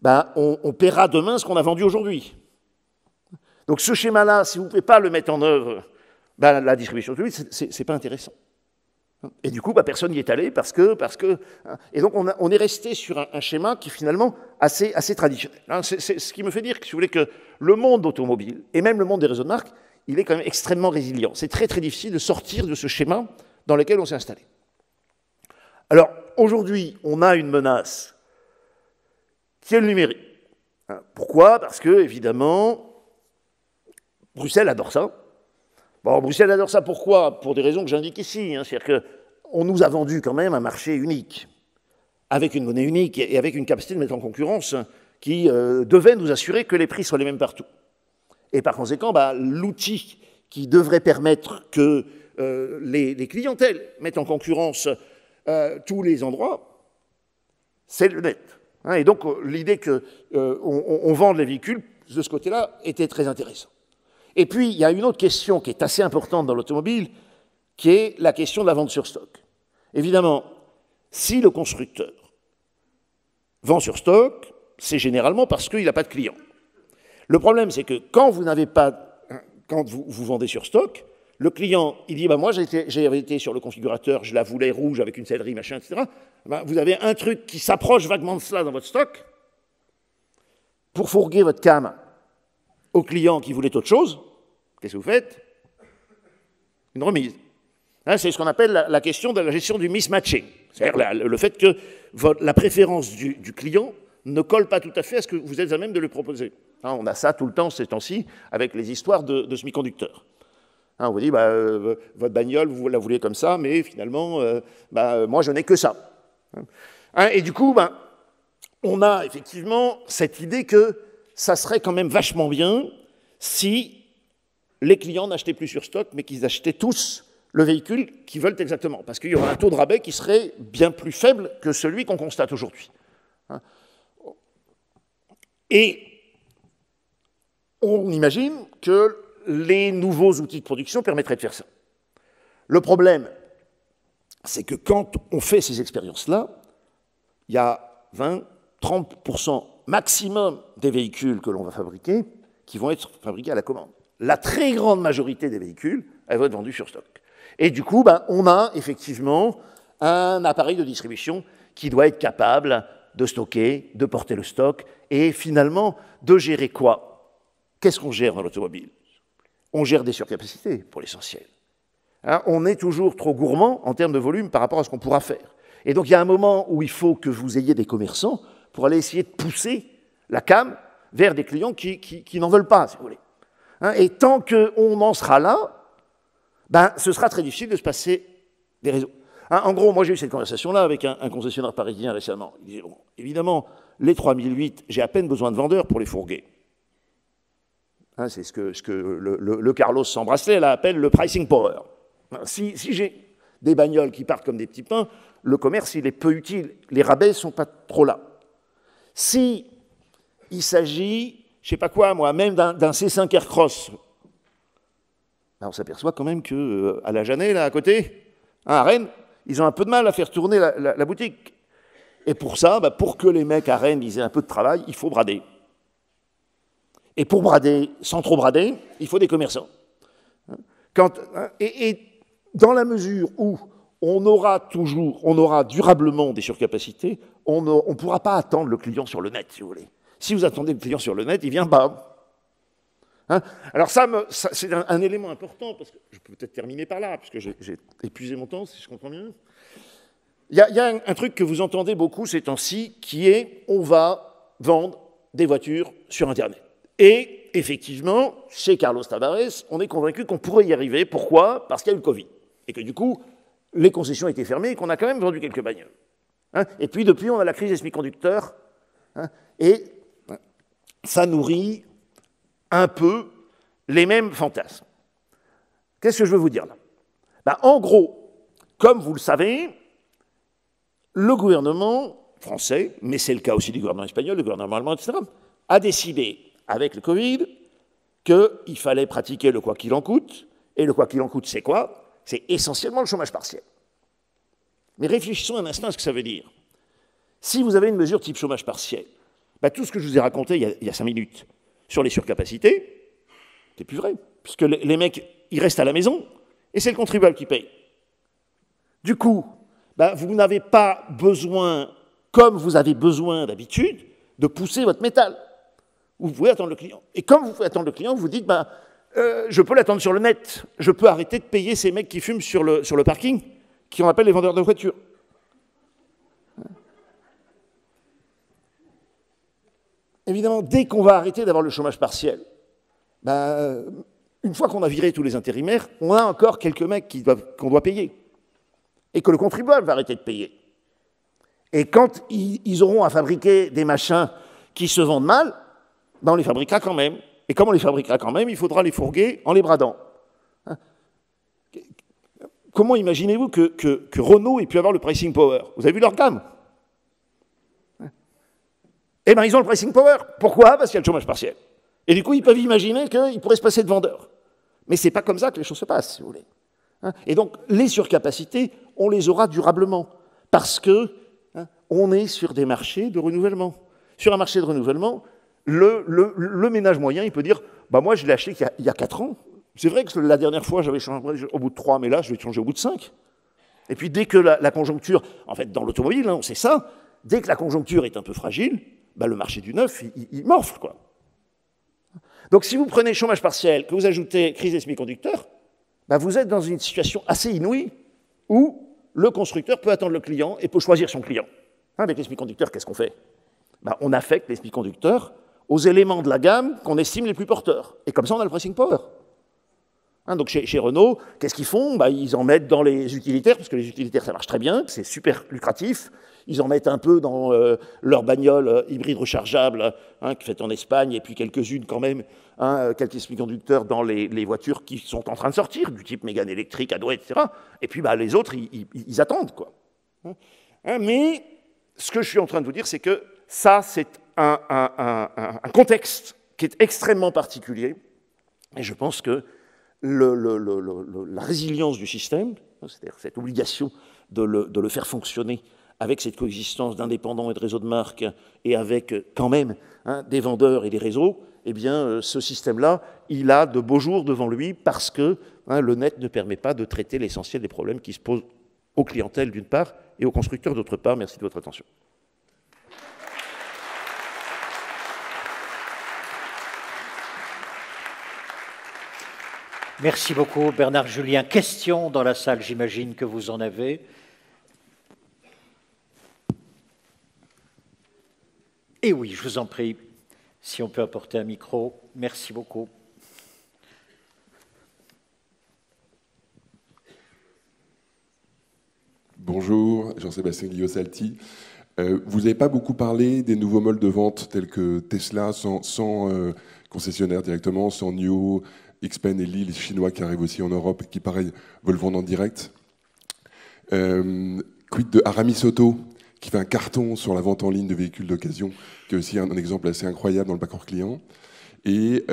on paiera demain ce qu'on a vendu aujourd'hui. Donc ce schéma-là, si vous ne pouvez pas le mettre en œuvre, la distribution automobile, ce n'est pas intéressant. Et du coup, personne n'y est allé parce que et donc on est resté sur un schéma qui est finalement assez traditionnel. C'est ce qui me fait dire que, si vous voulez, que le monde automobile, et même le monde des réseaux de marque, il est quand même extrêmement résilient. C'est très très difficile de sortir de ce schéma dans lequel on s'est installé. Alors, aujourd'hui, on a une menace qui est le numérique. Pourquoi? Parce que, évidemment, Bruxelles adore ça. Bon, Bruxelles adore ça, pourquoi? Pour des raisons que j'indique ici. C'est-à-dire qu'on nous a vendu quand même un marché unique, avec une monnaie unique et avec une capacité de mettre en concurrence qui devait nous assurer que les prix soient les mêmes partout. Et par conséquent, l'outil qui devrait permettre que les clientèles mettent en concurrence tous les endroits, c'est le net. Et donc l'idée qu'on vende les véhicules de ce côté-là était très intéressante. Et puis, il y a une autre question qui est assez importante dans l'automobile, qui est la question de la vente sur stock. Évidemment, si le constructeur vend sur stock, c'est généralement parce qu'il n'a pas de clients. Le problème, c'est que quand vous vendez sur stock, le client, il dit, moi j'avais été sur le configurateur, je la voulais rouge avec une sellerie, machin, etc. Vous avez un truc qui s'approche vaguement de cela dans votre stock, pour fourguer votre cam au client qui voulait autre chose, qu'est-ce que vous faites? Une remise. Hein, c'est ce qu'on appelle la question de la gestion du mismatching. C'est-à-dire le fait que la préférence du client ne colle pas tout à fait à ce que vous êtes à même de lui proposer. Hein, on a ça tout le temps ces temps-ci avec les histoires de semi-conducteurs. Hein, on vous dit, votre bagnole, vous la voulez comme ça, mais finalement, moi, je n'ai que ça. Hein, et du coup, on a effectivement cette idée que ça serait quand même vachement bien si les clients n'achetaient plus sur stock, mais qu'ils achetaient tous le véhicule qu'ils veulent exactement. Parce qu'il y aura un taux de rabais qui serait bien plus faible que celui qu'on constate aujourd'hui. Hein. Et on imagine que les nouveaux outils de production permettraient de faire ça. Le problème, c'est que quand on fait ces expériences-là, il y a 20-30% maximum des véhicules que l'on va fabriquer qui vont être fabriqués à la commande. La très grande majorité des véhicules, elles vont être vendues sur stock. Et du coup, on a effectivement un appareil de distribution qui doit être capable de stocker, de porter le stock, et finalement, de gérer quoi? Qu'est-ce qu'on gère dans l'automobile? On gère des surcapacités, pour l'essentiel. Hein, on est toujours trop gourmand en termes de volume par rapport à ce qu'on pourra faire. Et donc, il y a un moment où il faut que vous ayez des commerçants pour aller essayer de pousser la cam vers des clients qui n'en veulent pas, si vous voulez. Hein, et tant qu'on en sera là, ce sera très difficile de se passer des réseaux. Hein, en gros, moi, j'ai eu cette conversation-là avec un concessionnaire parisien récemment. Il disait, bon, évidemment, les 3008, j'ai à peine besoin de vendeurs pour les fourguer. Hein, c'est ce que le Carlos Sambracelet appelle le pricing power. Si j'ai des bagnoles qui partent comme des petits pains, le commerce, il est peu utile. Les rabais ne sont pas trop là. Si il s'agit, je ne sais pas quoi, moi, même d'un C5 Aircross, on s'aperçoit quand même qu'à la Jeannet, là, à côté, à Rennes, ils ont un peu de mal à faire tourner la boutique. Et pour ça, pour que les mecs à Rennes aient un peu de travail, il faut brader. Et pour brader, sans trop brader, il faut des commerçants. Et dans la mesure où on aura durablement des surcapacités, on ne pourra pas attendre le client sur le net, si vous voulez. Si vous attendez le client sur le net, il vient pas. Hein, alors ça c'est un élément important, parce que je peux peut-être terminer par là, parce que j'ai épuisé mon temps, si je comprends bien. Il y a un truc que vous entendez beaucoup ces temps-ci, qui est on va vendre des voitures sur Internet. Et effectivement, chez Carlos Tavares, on est convaincu qu'on pourrait y arriver. Pourquoi? Parce qu'il y a eu le Covid. Et que du coup, les concessions étaient fermées et qu'on a quand même vendu quelques bagnoles. Hein, et puis depuis, on a la crise des semi-conducteurs. Hein, et ça nourrit un peu les mêmes fantasmes. Qu'est-ce que je veux vous dire là? En gros, comme vous le savez, le gouvernement français, mais c'est le cas aussi du gouvernement espagnol, du gouvernement allemand, etc., a décidé, avec le Covid, qu'il fallait pratiquer le quoi qu'il en coûte. Et le quoi qu'il en coûte, c'est quoi? C'est essentiellement le chômage partiel. Mais réfléchissons un instant à ce que ça veut dire. Si vous avez une mesure type chômage partiel, tout ce que je vous ai raconté il y a 5 minutes sur les surcapacités, c'est plus vrai, puisque les mecs, ils restent à la maison, et c'est le contribuable qui paye. Du coup, vous n'avez pas besoin, comme vous avez besoin d'habitude, de pousser votre métal. Vous pouvez attendre le client. Et comme vous pouvez attendre le client, vous vous dites, je peux l'attendre sur le net, je peux arrêter de payer ces mecs qui fument sur le parking, qui on appelle les vendeurs de voitures. Évidemment, dès qu'on va arrêter d'avoir le chômage partiel, une fois qu'on a viré tous les intérimaires, on a encore quelques mecs qu'on doit payer. Et que le contribuable va arrêter de payer. Et quand ils auront à fabriquer des machins qui se vendent mal, on les fabriquera quand même. Et comme on les fabriquera quand même, il faudra les fourguer en les bradant. Hein? Comment imaginez-vous que Renault ait pu avoir le pricing power? Vous avez vu leur gamme? Eh bien, ils ont le pricing power. Pourquoi? Parce qu'il y a le chômage partiel. Et du coup, ils peuvent imaginer qu'ils pourraient se passer de vendeurs. Mais ce n'est pas comme ça que les choses se passent, si vous voulez. Et donc, les surcapacités, on les aura durablement. Parce que on est sur des marchés de renouvellement. Sur un marché de renouvellement, le ménage moyen, il peut dire, moi, je l'ai acheté il y a 4 ans. C'est vrai que la dernière fois, j'avais changé au bout de 3, mais là, je vais changer au bout de 5. Et puis, dès que la conjoncture, en fait, dans l'automobile, on sait ça, dès que la conjoncture est un peu fragile, le marché du neuf, il morfle, quoi. Donc, si vous prenez chômage partiel, que vous ajoutez crise des semi-conducteurs, ben vous êtes dans une situation assez inouïe où le constructeur peut attendre le client et peut choisir son client. Avec les semi-conducteurs, qu'est-ce qu'on fait? Ben, on affecte les semi-conducteurs aux éléments de la gamme qu'on estime les plus porteurs. Et comme ça, on a le pricing power. Donc chez Renault, qu'est-ce qu'ils font? Ben, ils en mettent dans les utilitaires, parce que les utilitaires, ça marche très bien, c'est super lucratif. Ils en mettent un peu dans leur bagnole hybride rechargeable, qui fait en Espagne, et puis quelques-unes quand même, quelques semi-conducteurs dans les voitures qui sont en train de sortir, du type Mégane électrique, Adway, etc. Et puis les autres, ils attendent, quoi. Mais ce que je suis en train de vous dire, c'est que ça, c'est un contexte qui est extrêmement particulier, et je pense que la résilience du système, c'est-à-dire cette obligation de le faire fonctionner avec cette coexistence d'indépendants et de réseaux de marques, et avec quand même des vendeurs et des réseaux, eh bien, ce système-là, il a de beaux jours devant lui parce que le net ne permet pas de traiter l'essentiel des problèmes qui se posent aux clientèles d'une part et aux constructeurs d'autre part. Merci de votre attention. Merci beaucoup, Bernard Julien. Questions dans la salle, j'imagine que vous en avez. Et oui, je vous en prie, si on peut apporter un micro. Merci beaucoup. Bonjour, Jean-Sébastien Guillot-Salti. Vous n'avez pas beaucoup parlé des nouveaux modes de vente tels que Tesla, sans concessionnaire directement, sans NIO, XPeng et Li, les Chinois qui arrivent aussi en Europe et qui, pareil, veulent vendre en direct. Quid de Aramis Auto, qui fait un carton sur la vente en ligne de véhicules d'occasion, qui est aussi un exemple assez incroyable dans le parcours client. Et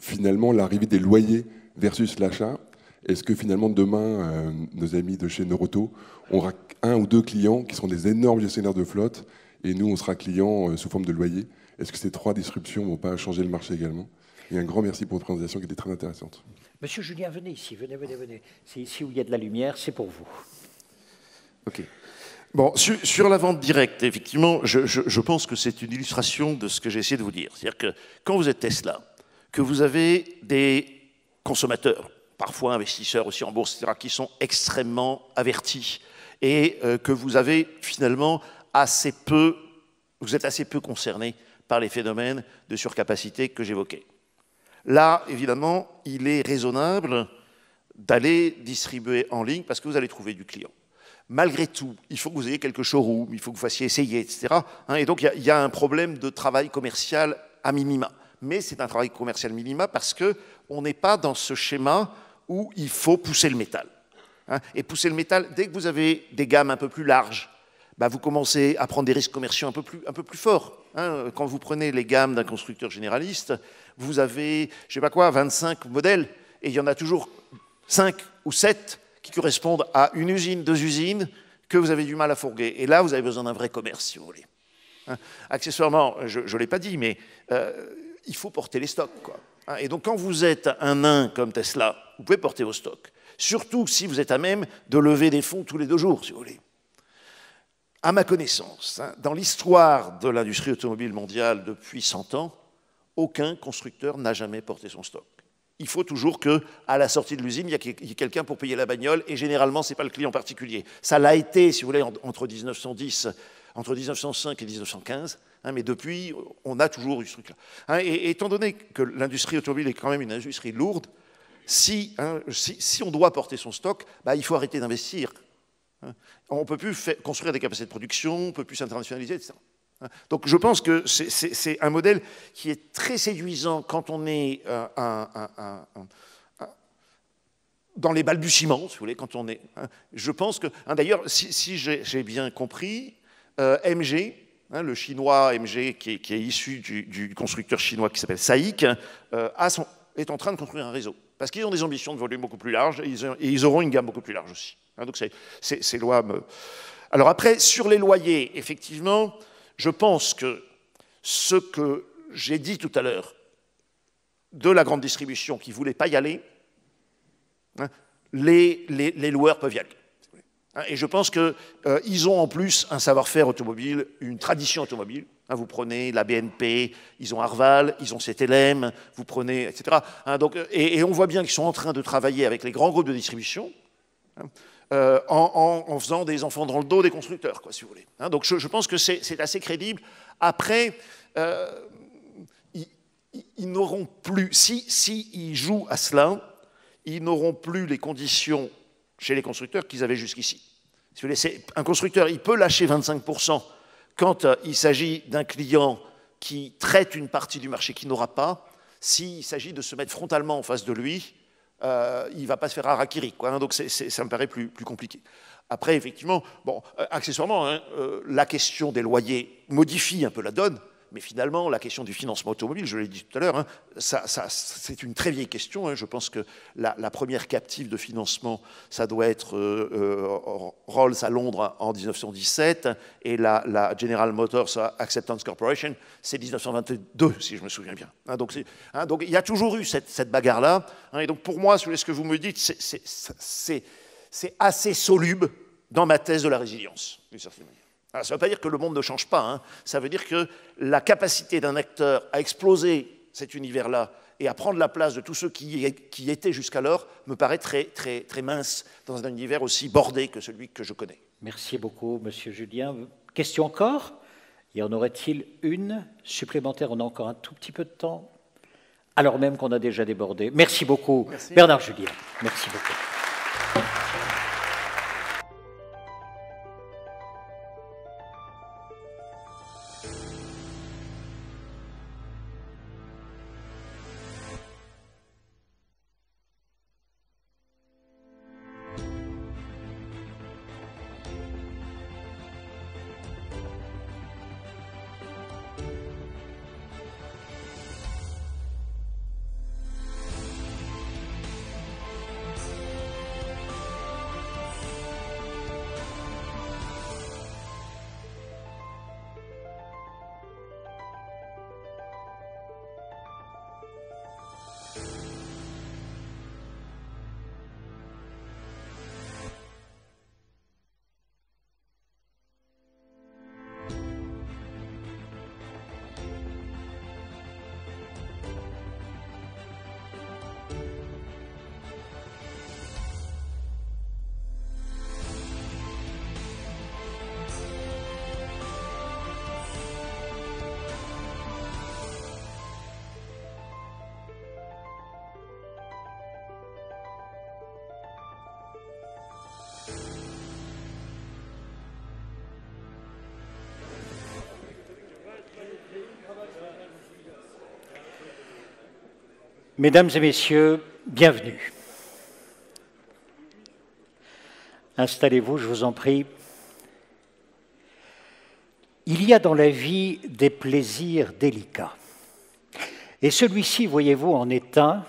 finalement, l'arrivée des loyers versus l'achat. Est-ce que finalement, demain, nos amis de chez Neuroto aura un ou deux clients qui seront des énormes gestionnaires de flotte et nous, on sera clients sous forme de loyer? Est-ce que ces trois disruptions ne vont pas changer le marché également? Et un grand merci pour votre présentation qui était très intéressante. Monsieur Julien, venez ici, venez. C'est ici où il y a de la lumière, c'est pour vous. OK. Bon, sur la vente directe, effectivement, je pense que c'est une illustration de ce que j'ai essayé de vous dire. C'est-à-dire que quand vous êtes Tesla, que vous avez des consommateurs, parfois investisseurs aussi en bourse, etc., qui sont extrêmement avertis et que vous avez finalement vous êtes assez peu concerné par les phénomènes de surcapacité que j'évoquais. Là, évidemment, il est raisonnable d'aller distribuer en ligne parce que vous allez trouver du client. Malgré tout, il faut que vous ayez quelques showrooms, il faut que vous fassiez essayer, etc. Et donc, il y a un problème de travail commercial à minima. Mais c'est un travail commercial minima parce qu'on n'est pas dans ce schéma où il faut pousser le métal. Et pousser le métal, dès que vous avez des gammes un peu plus larges, vous commencez à prendre des risques commerciaux un peu plus forts. Quand vous prenez les gammes d'un constructeur généraliste, vous avez, je sais pas quoi, 25 modèles, et il y en a toujours 5 ou 7 qui correspondent à une usine, 2 usines, que vous avez du mal à fourguer. Et là, vous avez besoin d'un vrai commerce, si vous voulez. Accessoirement, je ne l'ai pas dit, mais il faut porter les stocks, quoi. Et donc, quand vous êtes un nain comme Tesla, vous pouvez porter vos stocks. Surtout si vous êtes à même de lever des fonds tous les 2 jours, si vous voulez. À ma connaissance, dans l'histoire de l'industrie automobile mondiale depuis 100 ans, aucun constructeur n'a jamais porté son stock. Il faut toujours qu'à la sortie de l'usine, il y ait quelqu'un pour payer la bagnole, et généralement, ce n'est pas le client particulier. Ça l'a été, si vous voulez, entre 1905 et 1915, mais depuis, on a toujours eu ce truc-là. Et étant donné que l'industrie automobile est quand même une industrie lourde, si on doit porter son stock, il faut arrêter d'investir. On ne peut plus construire des capacités de production, on ne peut plus s'internationaliser, etc. Donc je pense que c'est un modèle qui est très séduisant quand on est dans les balbutiements, si vous voulez, quand on est... je pense que... d'ailleurs, si j'ai bien compris, MG, le chinois MG qui est issu du constructeur chinois qui s'appelle SAIC, est en train de construire un réseau. Parce qu'ils ont des ambitions de volume beaucoup plus larges et ils auront une gamme beaucoup plus large aussi. Donc c'est louable. Alors après, sur les loyers, effectivement, je pense que ce que j'ai dit tout à l'heure de la grande distribution qui ne voulait pas y aller, les loueurs peuvent y aller. Et je pense qu'ils ont en plus un savoir-faire automobile, une tradition automobile, Vous prenez la BNP, ils ont Arval, ils ont CTLM, vous prenez, etc. Donc, et on voit bien qu'ils sont en train de travailler avec les grands groupes de distribution en faisant des enfants dans le dos des constructeurs, quoi, si vous voulez. Donc je pense que c'est assez crédible. Après, ils n'auront plus, si ils jouent à cela, ils n'auront plus les conditions chez les constructeurs qu'ils avaient jusqu'ici. Si vous voulez, un constructeur, il peut lâcher 25% quand il s'agit d'un client qui traite une partie du marché qu'il n'aura pas. S'il s'agit de se mettre frontalement en face de lui, il ne va pas se faire harakiri, quoi. Donc ça me paraît plus compliqué. Après, effectivement, bon, accessoirement, la question des loyers modifie un peu la donne, mais finalement, la question du financement automobile, je l'ai dit tout à l'heure, c'est une très vieille question. Je pense que la première captive de financement, ça doit être Rolls à Londres en 1917, et la General Motors Acceptance Corporation, c'est 1922, si je me souviens bien. Donc il y a toujours eu cette bagarre-là. Et donc pour moi, ce que vous me dites, c'est assez soluble dans ma thèse de la résilience, d'une certaine manière. Alors, ça ne veut pas dire que le monde ne change pas, ça veut dire que la capacité d'un acteur à exploser cet univers-là et à prendre la place de tous ceux qui étaient jusqu'alors me paraît très, très, très mince dans un univers aussi bordé que celui que je connais. Merci beaucoup, Monsieur Julien. Question encore? Y en aurait-il une supplémentaire? On a encore un tout petit peu de temps, alors même qu'on a déjà débordé. Merci beaucoup, merci. Bernard Julien. Merci beaucoup. Mesdames et messieurs, bienvenue. Installez-vous, je vous en prie. Il y a dans la vie des plaisirs délicats. Et celui-ci, voyez-vous, en est un,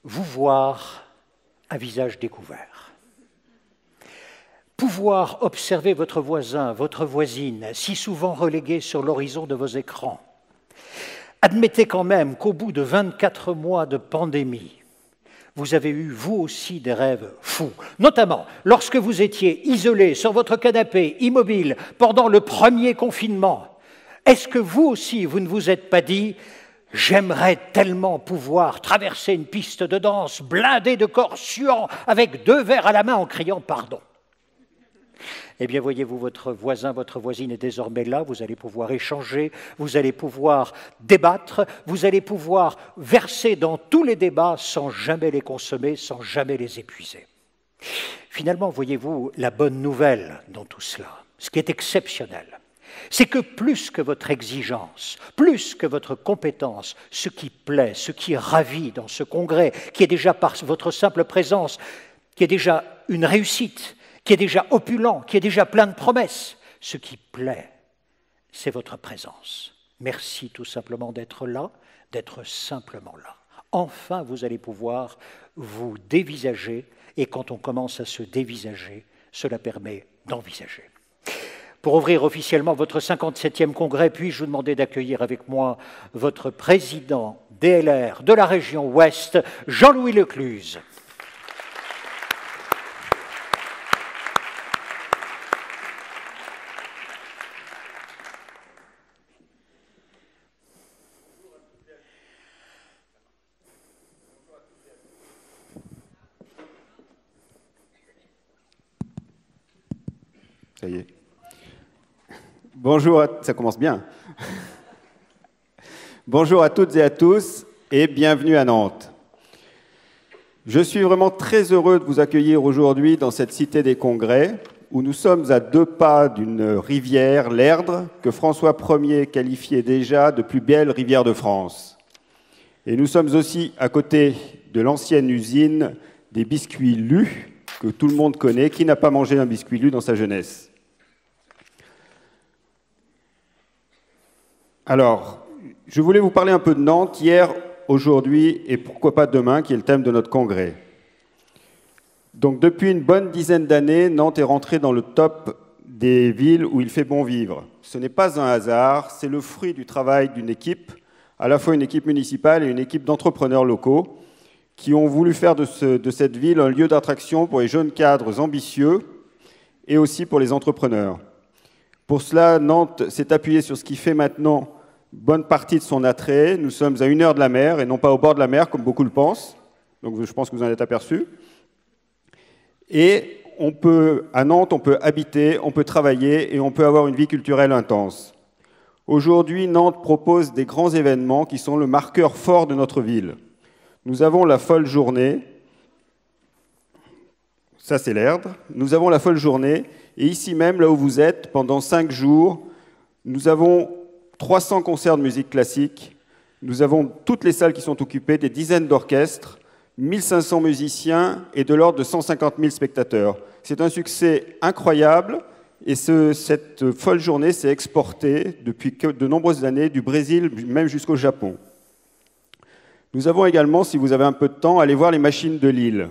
vous voir à visage découvert. Pouvoir observer votre voisin, votre voisine, si souvent relégués sur l'horizon de vos écrans. Admettez quand même qu'au bout de 24 mois de pandémie, vous avez eu, vous aussi, des rêves fous, notamment lorsque vous étiez isolé sur votre canapé, immobile, pendant le premier confinement. Est-ce que vous aussi, vous ne vous êtes pas dit « J'aimerais tellement pouvoir traverser une piste de danse blindée de corps suants avec 2 verres à la main en criant « Pardon ». Eh bien, voyez-vous, votre voisin, votre voisine est désormais là, vous allez pouvoir échanger, vous allez pouvoir débattre, vous allez pouvoir verser dans tous les débats sans jamais les consommer, sans jamais les épuiser. Finalement, voyez-vous, la bonne nouvelle dans tout cela, ce qui est exceptionnel, c'est que plus que votre exigence, plus que votre compétence, ce qui plaît, ce qui ravit dans ce congrès, qui est déjà par votre simple présence, qui est déjà une réussite, qui est déjà opulent, qui est déjà plein de promesses. Ce qui plaît, c'est votre présence. Merci tout simplement d'être là, d'être simplement là. Enfin, vous allez pouvoir vous dévisager, et quand on commence à se dévisager, cela permet d'envisager. Pour ouvrir officiellement votre 57e congrès, puis-je vous demander d'accueillir avec moi votre président DLR de la région Ouest, Jean-Louis Lecluse. Ça y est. Bonjour, ça commence bien. Bonjour à toutes et à tous et bienvenue à Nantes. Je suis vraiment très heureux de vous accueillir aujourd'hui dans cette cité des Congrès où nous sommes à 2 pas d'une rivière, l'Erdre, que François Ier qualifiait déjà de plus belle rivière de France. Et nous sommes aussi à côté de l'ancienne usine des biscuits Lu, que tout le monde connaît. Qui n'a pas mangé un biscuit Lu dans sa jeunesse? Alors, je voulais vous parler un peu de Nantes hier, aujourd'hui et pourquoi pas demain, qui est le thème de notre congrès. Donc depuis une bonne dizaine d'années, Nantes est rentrée dans le top des villes où il fait bon vivre. Ce n'est pas un hasard, c'est le fruit du travail d'une équipe, à la fois une équipe municipale et une équipe d'entrepreneurs locaux, qui ont voulu faire de cette ville un lieu d'attraction pour les jeunes cadres ambitieux et aussi pour les entrepreneurs. Pour cela, Nantes s'est appuyée sur ce qui fait maintenant bonne partie de son attrait. Nous sommes à 1 heure de la mer et non pas au bord de la mer comme beaucoup le pensent. Donc je pense que vous en êtes aperçus. Et à Nantes, on peut habiter, on peut travailler et on peut avoir une vie culturelle intense. Aujourd'hui, Nantes propose des grands événements qui sont le marqueur fort de notre ville. Nous avons la folle journée. Ça, c'est l'Erdre. Nous avons la folle journée. Et ici même, là où vous êtes, pendant 5 jours, nous avons 300 concerts de musique classique, nous avons toutes les salles qui sont occupées, des dizaines d'orchestres, 1500 musiciens et de l'ordre de 150 000 spectateurs. C'est un succès incroyable et cette folle journée s'est exportée depuis de nombreuses années du Brésil même jusqu'au Japon. Nous avons également, si vous avez un peu de temps, allez voir les machines de Lille.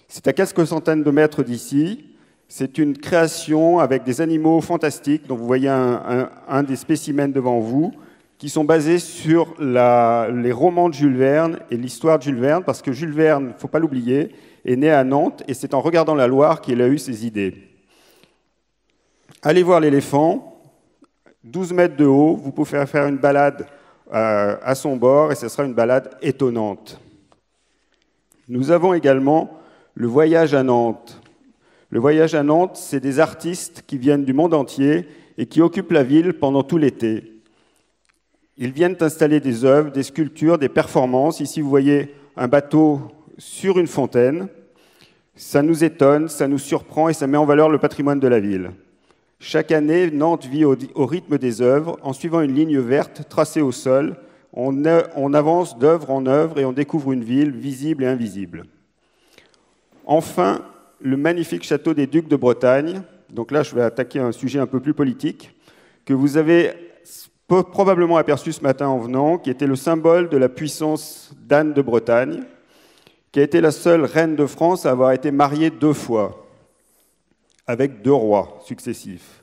C'est à quelques centaines de mètres d'ici. C'est une création avec des animaux fantastiques, dont vous voyez un des spécimens devant vous, qui sont basés sur les romans de Jules Verne et l'histoire de Jules Verne, parce que Jules Verne, il ne faut pas l'oublier, est né à Nantes, et c'est en regardant la Loire qu'il a eu ses idées. Allez voir l'éléphant, 12 mètres de haut, vous pouvez faire une balade à son bord, et ce sera une balade étonnante. Nous avons également le voyage à Nantes. Le voyage à Nantes, c'est des artistes qui viennent du monde entier et qui occupent la ville pendant tout l'été. Ils viennent installer des œuvres, des sculptures, des performances. Ici, vous voyez un bateau sur une fontaine. Ça nous étonne, ça nous surprend et ça met en valeur le patrimoine de la ville. Chaque année, Nantes vit au rythme des œuvres, en suivant une ligne verte tracée au sol. On avance d'œuvre en œuvre et on découvre une ville visible et invisible. Enfin, le magnifique château des Ducs de Bretagne. Donc là, je vais attaquer un sujet un peu plus politique, que vous avez probablement aperçu ce matin en venant, qui était le symbole de la puissance d'Anne de Bretagne, qui a été la seule reine de France à avoir été mariée 2 fois, avec 2 rois successifs.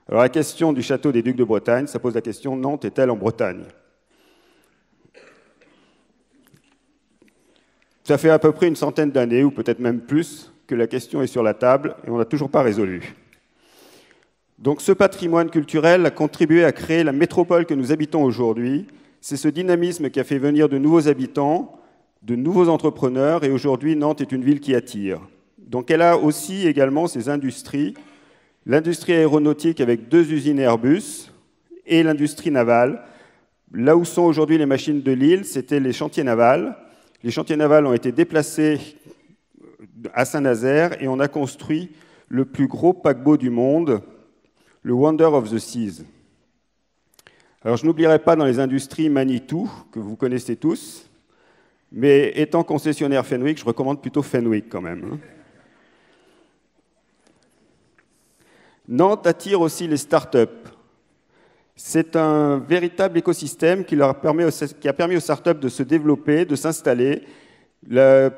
Alors la question du château des Ducs de Bretagne, ça pose la question, Nantes est-elle en Bretagne? Ça fait à peu près une centaine d'années, ou peut-être même plus, que la question est sur la table et on n'a toujours pas résolu. Donc ce patrimoine culturel a contribué à créer la métropole que nous habitons aujourd'hui. C'est ce dynamisme qui a fait venir de nouveaux habitants, de nouveaux entrepreneurs, et aujourd'hui Nantes est une ville qui attire. Donc elle a aussi également ses industries, l'industrie aéronautique avec 2 usines Airbus et l'industrie navale. Là où sont aujourd'hui les machines de Lille, c'était les chantiers navals. Les chantiers navals ont été déplacés à Saint-Nazaire et on a construit le plus gros paquebot du monde, le Wonder of the Seas. Alors je n'oublierai pas dans les industries Manitou, que vous connaissez tous, mais étant concessionnaire Fenwick, je recommande plutôt Fenwick quand même. Nantes attire aussi les start-up. C'est un véritable écosystème qui a permis aux start-up de se développer, de s'installer.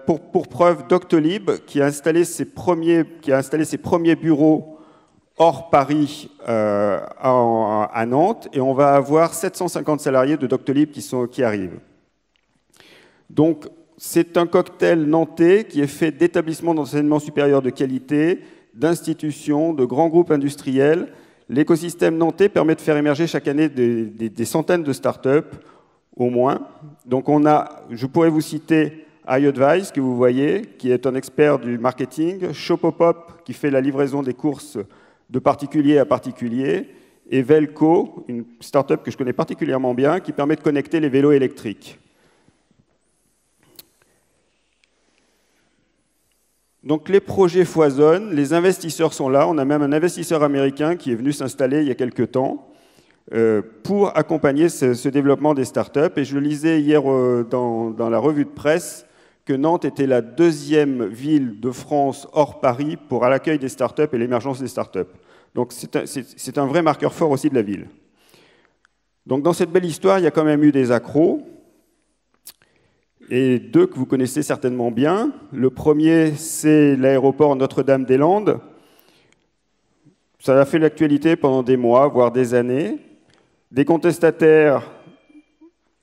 Pour preuve, Doctolib, qui a installé ses premiers bureaux hors Paris à Nantes, et on va avoir 750 salariés de Doctolib qui arrivent. Donc, c'est un cocktail nantais qui est fait d'établissements d'enseignement supérieur de qualité, d'institutions, de grands groupes industriels. L'écosystème nantais permet de faire émerger chaque année des centaines de start-up, au moins. Donc, je pourrais vous citer iAdvice, que vous voyez, qui est un expert du marketing, Shopopop, qui fait la livraison des courses de particulier à particulier, et Velco, une start-up que je connais particulièrement bien, qui permet de connecter les vélos électriques. Donc les projets foisonnent, les investisseurs sont là. On a même un investisseur américain qui est venu s'installer il y a quelques temps pour accompagner ce développement des startups. Et je lisais hier dans la revue de presse que Nantes était la deuxième ville de France hors Paris pour l'accueil des startups et l'émergence des startups. Donc c'est un vrai marqueur fort aussi de la ville. Donc dans cette belle histoire, il y a quand même eu des accros. Et deux que vous connaissez certainement bien. Le premier, c'est l'aéroport Notre-Dame-des-Landes. Ça a fait l'actualité pendant des mois, voire des années. Des contestataires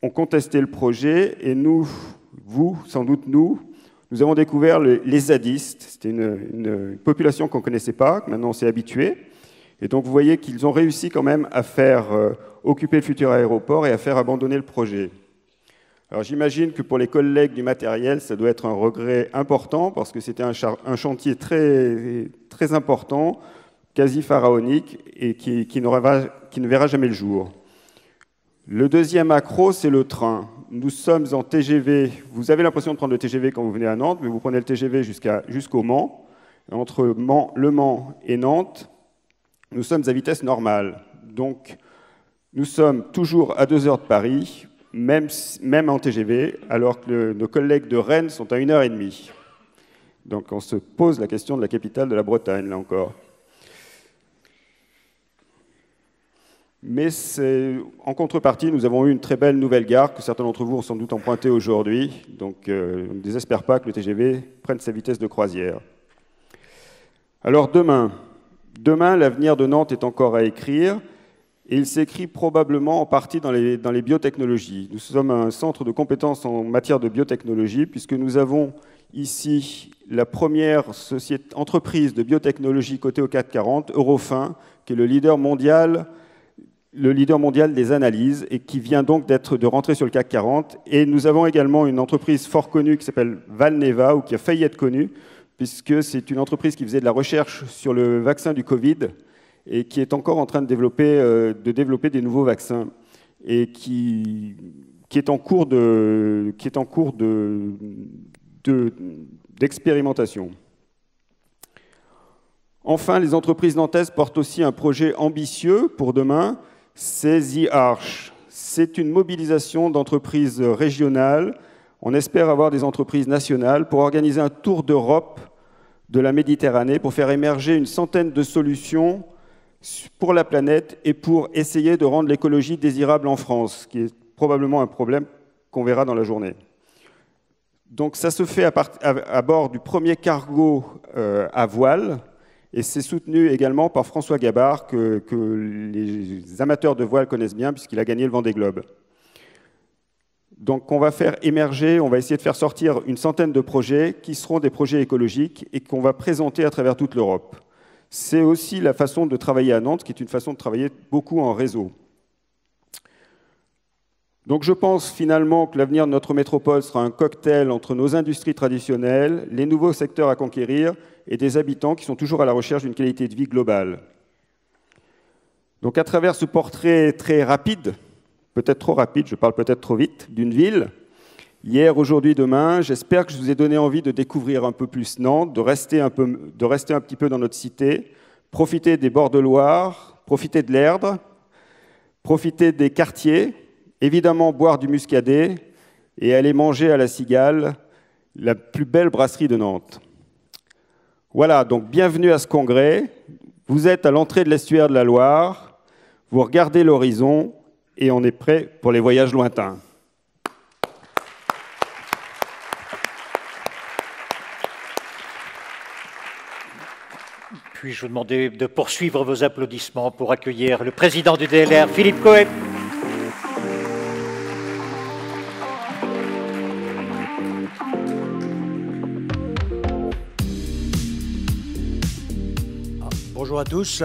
ont contesté le projet et nous, vous, sans doute nous avons découvert les zadistes. C'était une population qu'on ne connaissait pas, que maintenant on s'est habitué. Et donc vous voyez qu'ils ont réussi quand même à faire occuper le futur aéroport et à faire abandonner le projet. Alors j'imagine que pour les collègues du matériel, ça doit être un regret important parce que c'était un chantier très, très important, quasi pharaonique et qui ne verra jamais le jour. Le deuxième accro, c'est le train. Nous sommes en TGV. Vous avez l'impression de prendre le TGV quand vous venez à Nantes, mais vous prenez le TGV jusqu'au Mans. Entre Le Mans et Nantes, nous sommes à vitesse normale. Donc nous sommes toujours à 2 heures de Paris, même en TGV, alors que nos collègues de Rennes sont à 1h30. Donc on se pose la question de la capitale de la Bretagne, là encore. Mais en contrepartie, nous avons eu une très belle nouvelle gare que certains d'entre vous ont sans doute empruntée aujourd'hui. Donc on ne désespère pas que le TGV prenne sa vitesse de croisière. Alors demain, l'avenir de Nantes est encore à écrire. Et il s'écrit probablement en partie dans les biotechnologies. Nous sommes un centre de compétences en matière de biotechnologie, puisque nous avons ici la première entreprise de biotechnologie cotée au CAC 40, Eurofin, qui est le leader mondial des analyses et qui vient donc de rentrer sur le CAC 40. Et nous avons également une entreprise fort connue qui s'appelle Valneva, ou qui a failli être connue, puisque c'est une entreprise qui faisait de la recherche sur le vaccin du Covid, et qui est encore en train de développer des nouveaux vaccins et qui est en cours d'expérimentation. Enfin, les entreprises nantaises portent aussi un projet ambitieux pour demain, c'est The Arch. C'est une mobilisation d'entreprises régionales. On espère avoir des entreprises nationales pour organiser un tour d'Europe de la Méditerranée pour faire émerger une centaine de solutions pour la planète et pour essayer de rendre l'écologie désirable en France, qui est probablement un problème qu'on verra dans la journée. Donc ça se fait à bord du premier cargo à voile, et c'est soutenu également par François Gabard, que les amateurs de voile connaissent bien, puisqu'il a gagné le Vendée Globe. Donc on va faire émerger, on va essayer de faire sortir une centaine de projets qui seront des projets écologiques et qu'on va présenter à travers toute l'Europe. C'est aussi la façon de travailler à Nantes, qui est une façon de travailler beaucoup en réseau. Donc je pense finalement que l'avenir de notre métropole sera un cocktail entre nos industries traditionnelles, les nouveaux secteurs à conquérir et des habitants qui sont toujours à la recherche d'une qualité de vie globale. Donc à travers ce portrait très rapide, peut-être trop rapide, je parle peut-être trop vite, d'une ville, hier, aujourd'hui, demain, j'espère que je vous ai donné envie de découvrir un peu plus Nantes, de rester un petit peu dans notre cité, profiter des bords de Loire, profiter de l'Erdre, profiter des quartiers, évidemment boire du muscadet et aller manger à la Cigale, la plus belle brasserie de Nantes. Voilà, donc bienvenue à ce congrès. Vous êtes à l'entrée de l'estuaire de la Loire, vous regardez l'horizon et on est prêt pour les voyages lointains. Puis-je vous demander de poursuivre vos applaudissements pour accueillir le président du DLR, Philippe Cohen. Bonjour à tous.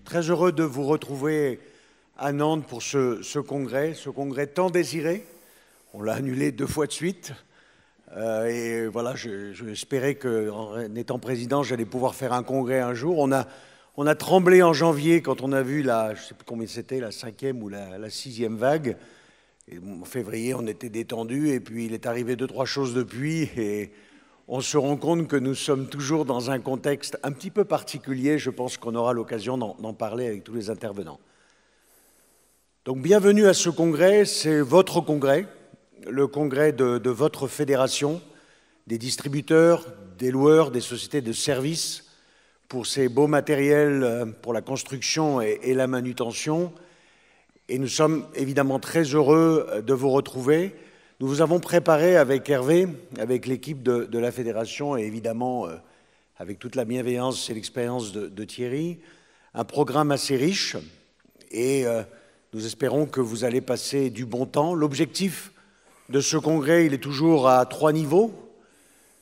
Très heureux de vous retrouver à Nantes pour ce congrès tant désiré. On l'a annulé 2 fois de suite. Et voilà, j'espérais qu'en étant président, j'allais pouvoir faire un congrès un jour. On a tremblé en janvier quand on a vu je ne sais plus combien c'était, la 5e ou la 6e vague. Et en février, on était détendu. Et puis, il est arrivé 2-3 choses depuis. Et on se rend compte que nous sommes toujours dans un contexte un petit peu particulier. Je pense qu'on aura l'occasion d'en parler avec tous les intervenants. Donc, bienvenue à ce congrès. C'est votre congrès, le congrès de votre fédération, des distributeurs, des loueurs, des sociétés de services pour ces beaux matériels pour la construction et la manutention. Et nous sommes évidemment très heureux de vous retrouver. Nous vous avons préparé avec Hervé, avec l'équipe de la fédération et évidemment avec toute la bienveillance et l'expérience de Thierry, un programme assez riche et nous espérons que vous allez passer du bon temps. L'objectif de ce congrès, il est toujours à 3 niveaux.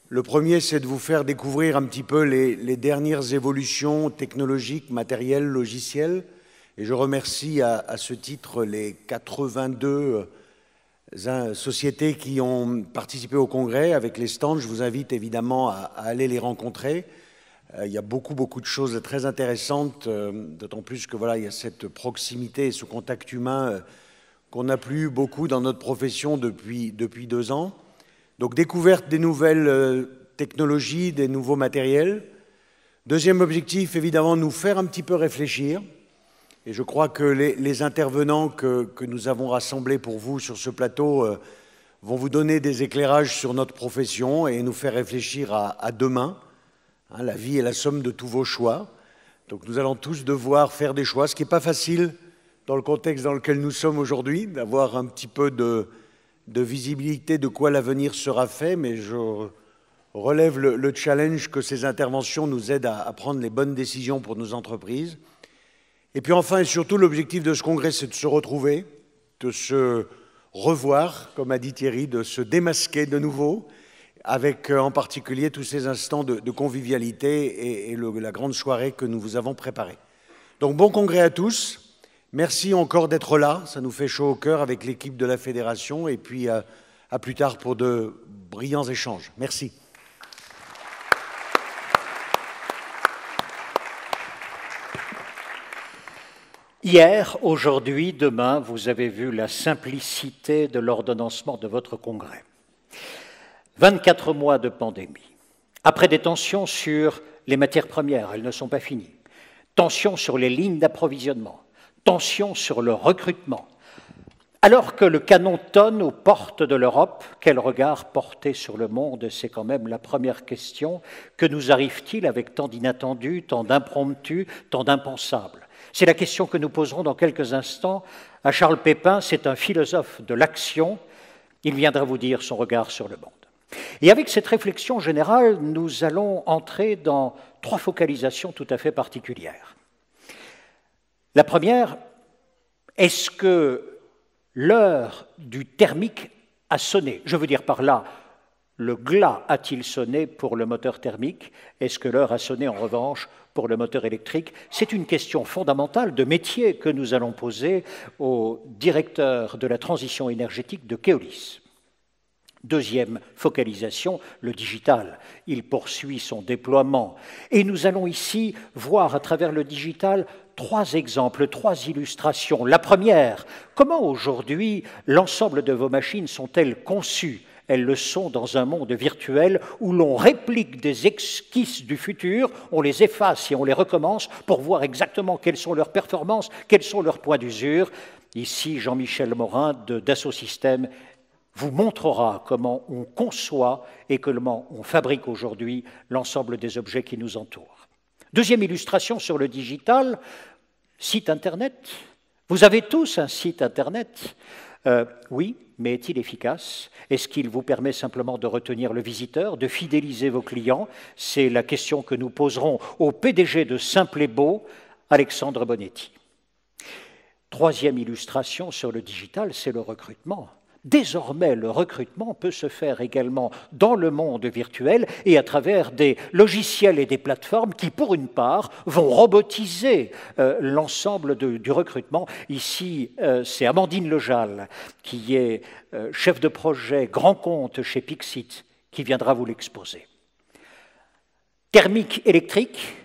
Le premier, c'est de vous faire découvrir un petit peu les dernières évolutions technologiques, matérielles, logicielles. Et je remercie à ce titre les 82 sociétés qui ont participé au congrès avec les stands. Je vous invite évidemment à aller les rencontrer. Il y a beaucoup de choses très intéressantes, d'autant plus que voilà, il y a cette proximité et ce contact humain qu'on n'a plus eu beaucoup dans notre profession depuis 2 ans. Donc découverte des nouvelles technologies, des nouveaux matériels. Deuxième objectif, évidemment, nous faire un petit peu réfléchir. Et je crois que les intervenants que nous avons rassemblés pour vous sur ce plateau vont vous donner des éclairages sur notre profession et nous faire réfléchir à demain. Hein, la vie est la somme de tous vos choix. Donc nous allons tous devoir faire des choix, ce qui n'est pas facile dans le contexte dans lequel nous sommes aujourd'hui, d'avoir un petit peu de visibilité de quoi l'avenir sera fait, mais je relève le challenge que ces interventions nous aident à prendre les bonnes décisions pour nos entreprises. Et puis enfin et surtout, l'objectif de ce congrès, c'est de se retrouver, de se revoir, comme a dit Thierry, de se démasquer de nouveau, avec en particulier tous ces instants de convivialité et la grande soirée que nous vous avons préparée. Donc bon congrès à tous. Merci encore d'être là, ça nous fait chaud au cœur avec l'équipe de la fédération et puis à plus tard pour de brillants échanges. Merci. Hier, aujourd'hui, demain, vous avez vu la simplicité de l'ordonnancement de votre congrès. 24 mois de pandémie. Après des tensions sur les matières premières, elles ne sont pas finies. Tensions sur les lignes d'approvisionnement. Tensions sur le recrutement. Alors que le canon tonne aux portes de l'Europe, quel regard porter sur le monde? C'est quand même la première question. Que nous arrive-t-il avec tant d'inattendus, tant d'impromptus, tant d'impensables? C'est la question que nous poserons dans quelques instants à Charles Pépin. C'est un philosophe de l'action. Il viendra vous dire son regard sur le monde. Et avec cette réflexion générale, nous allons entrer dans 3 focalisations tout à fait particulières. La première, est-ce que l'heure du thermique a sonné? Je veux dire par là, le glas a-t-il sonné pour le moteur thermique? Est-ce que l'heure a sonné en revanche pour le moteur électrique? C'est une question fondamentale de métier que nous allons poser au directeur de la transition énergétique de Keolis. Deuxième focalisation, le digital. Il poursuit son déploiement. Et nous allons ici voir à travers le digital 3 exemples, 3 illustrations. La première, comment aujourd'hui l'ensemble de vos machines sont-elles conçues? Elles le sont dans un monde virtuel où l'on réplique des esquisses du futur, on les efface et on les recommence pour voir exactement quelles sont leurs performances, quels sont leurs points d'usure. Ici, Jean-Michel Morin de Dassault Systèmes vous montrera comment on conçoit et comment on fabrique aujourd'hui l'ensemble des objets qui nous entourent. Deuxième illustration sur le digital, site Internet. Vous avez tous un site Internet. Oui, mais est-il efficace? Est-ce qu'il vous permet simplement de retenir le visiteur, de fidéliser vos clients? C'est la question que nous poserons au PDG de Simple et Beau, Alexandre Bonetti. Troisième illustration sur le digital, c'est le recrutement. Désormais, le recrutement peut se faire également dans le monde virtuel et à travers des logiciels et des plateformes qui, pour une part, vont robotiser l'ensemble du recrutement. Ici, c'est Amandine Lejal, qui est chef de projet grand compte chez Pixit, qui viendra vous l'exposer. Thermique électrique,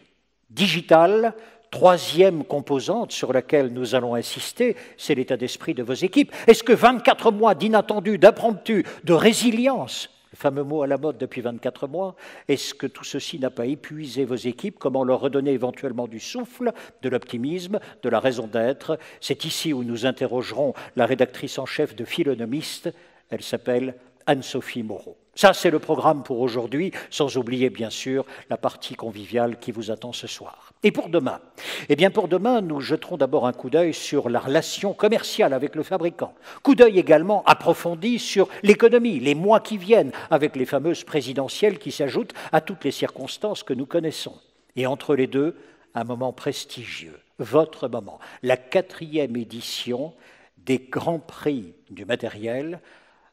digital, troisième composante sur laquelle nous allons insister, c'est l'état d'esprit de vos équipes. Est-ce que 24 mois d'inattendu, d'impromptu, de résilience, le fameux mot à la mode depuis 24 mois, est-ce que tout ceci n'a pas épuisé vos équipes? Comment leur redonner éventuellement du souffle, de l'optimisme, de la raison d'être? C'est ici où nous interrogerons la rédactrice en chef de Philonomiste. Elle s'appelle Anne-Sophie Moreau. Ça, c'est le programme pour aujourd'hui, sans oublier bien sûr la partie conviviale qui vous attend ce soir. Et pour demain? Eh bien, pour demain, nous jeterons d'abord un coup d'œil sur la relation commerciale avec le fabricant. Coup d'œil également approfondi sur l'économie, les mois qui viennent, avec les fameuses présidentielles qui s'ajoutent à toutes les circonstances que nous connaissons. Et entre les deux, un moment prestigieux, votre moment, la 4e édition des Grands Prix du matériel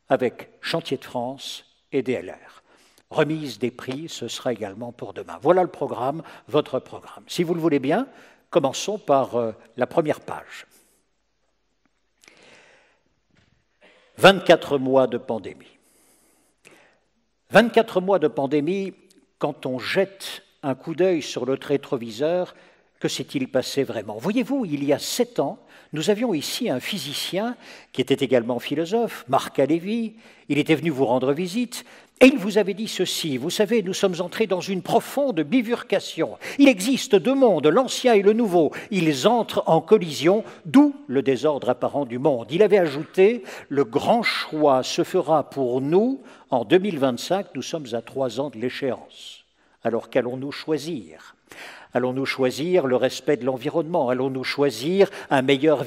avec Chantier de France et DLR. Remise des prix, ce sera également pour demain. Voilà le programme, votre programme. Si vous le voulez bien, commençons par la première page. 24 mois de pandémie. 24 mois de pandémie, quand on jette un coup d'œil sur notre rétroviseur, que s'est-il passé vraiment? Voyez-vous, il y a 7 ans, nous avions ici un physicien qui était également philosophe, Marc Alévi. Il était venu vous rendre visite et il vous avait dit ceci: vous savez, nous sommes entrés dans une profonde bifurcation. Il existe 2 mondes, l'ancien et le nouveau. Ils entrent en collision, d'où le désordre apparent du monde. Il avait ajouté: le grand choix se fera pour nous en 2025. Nous sommes à 3 ans de l'échéance. Alors qu'allons-nous choisir? Allons-nous choisir le respect de l'environnement? Allons-nous choisir un meilleur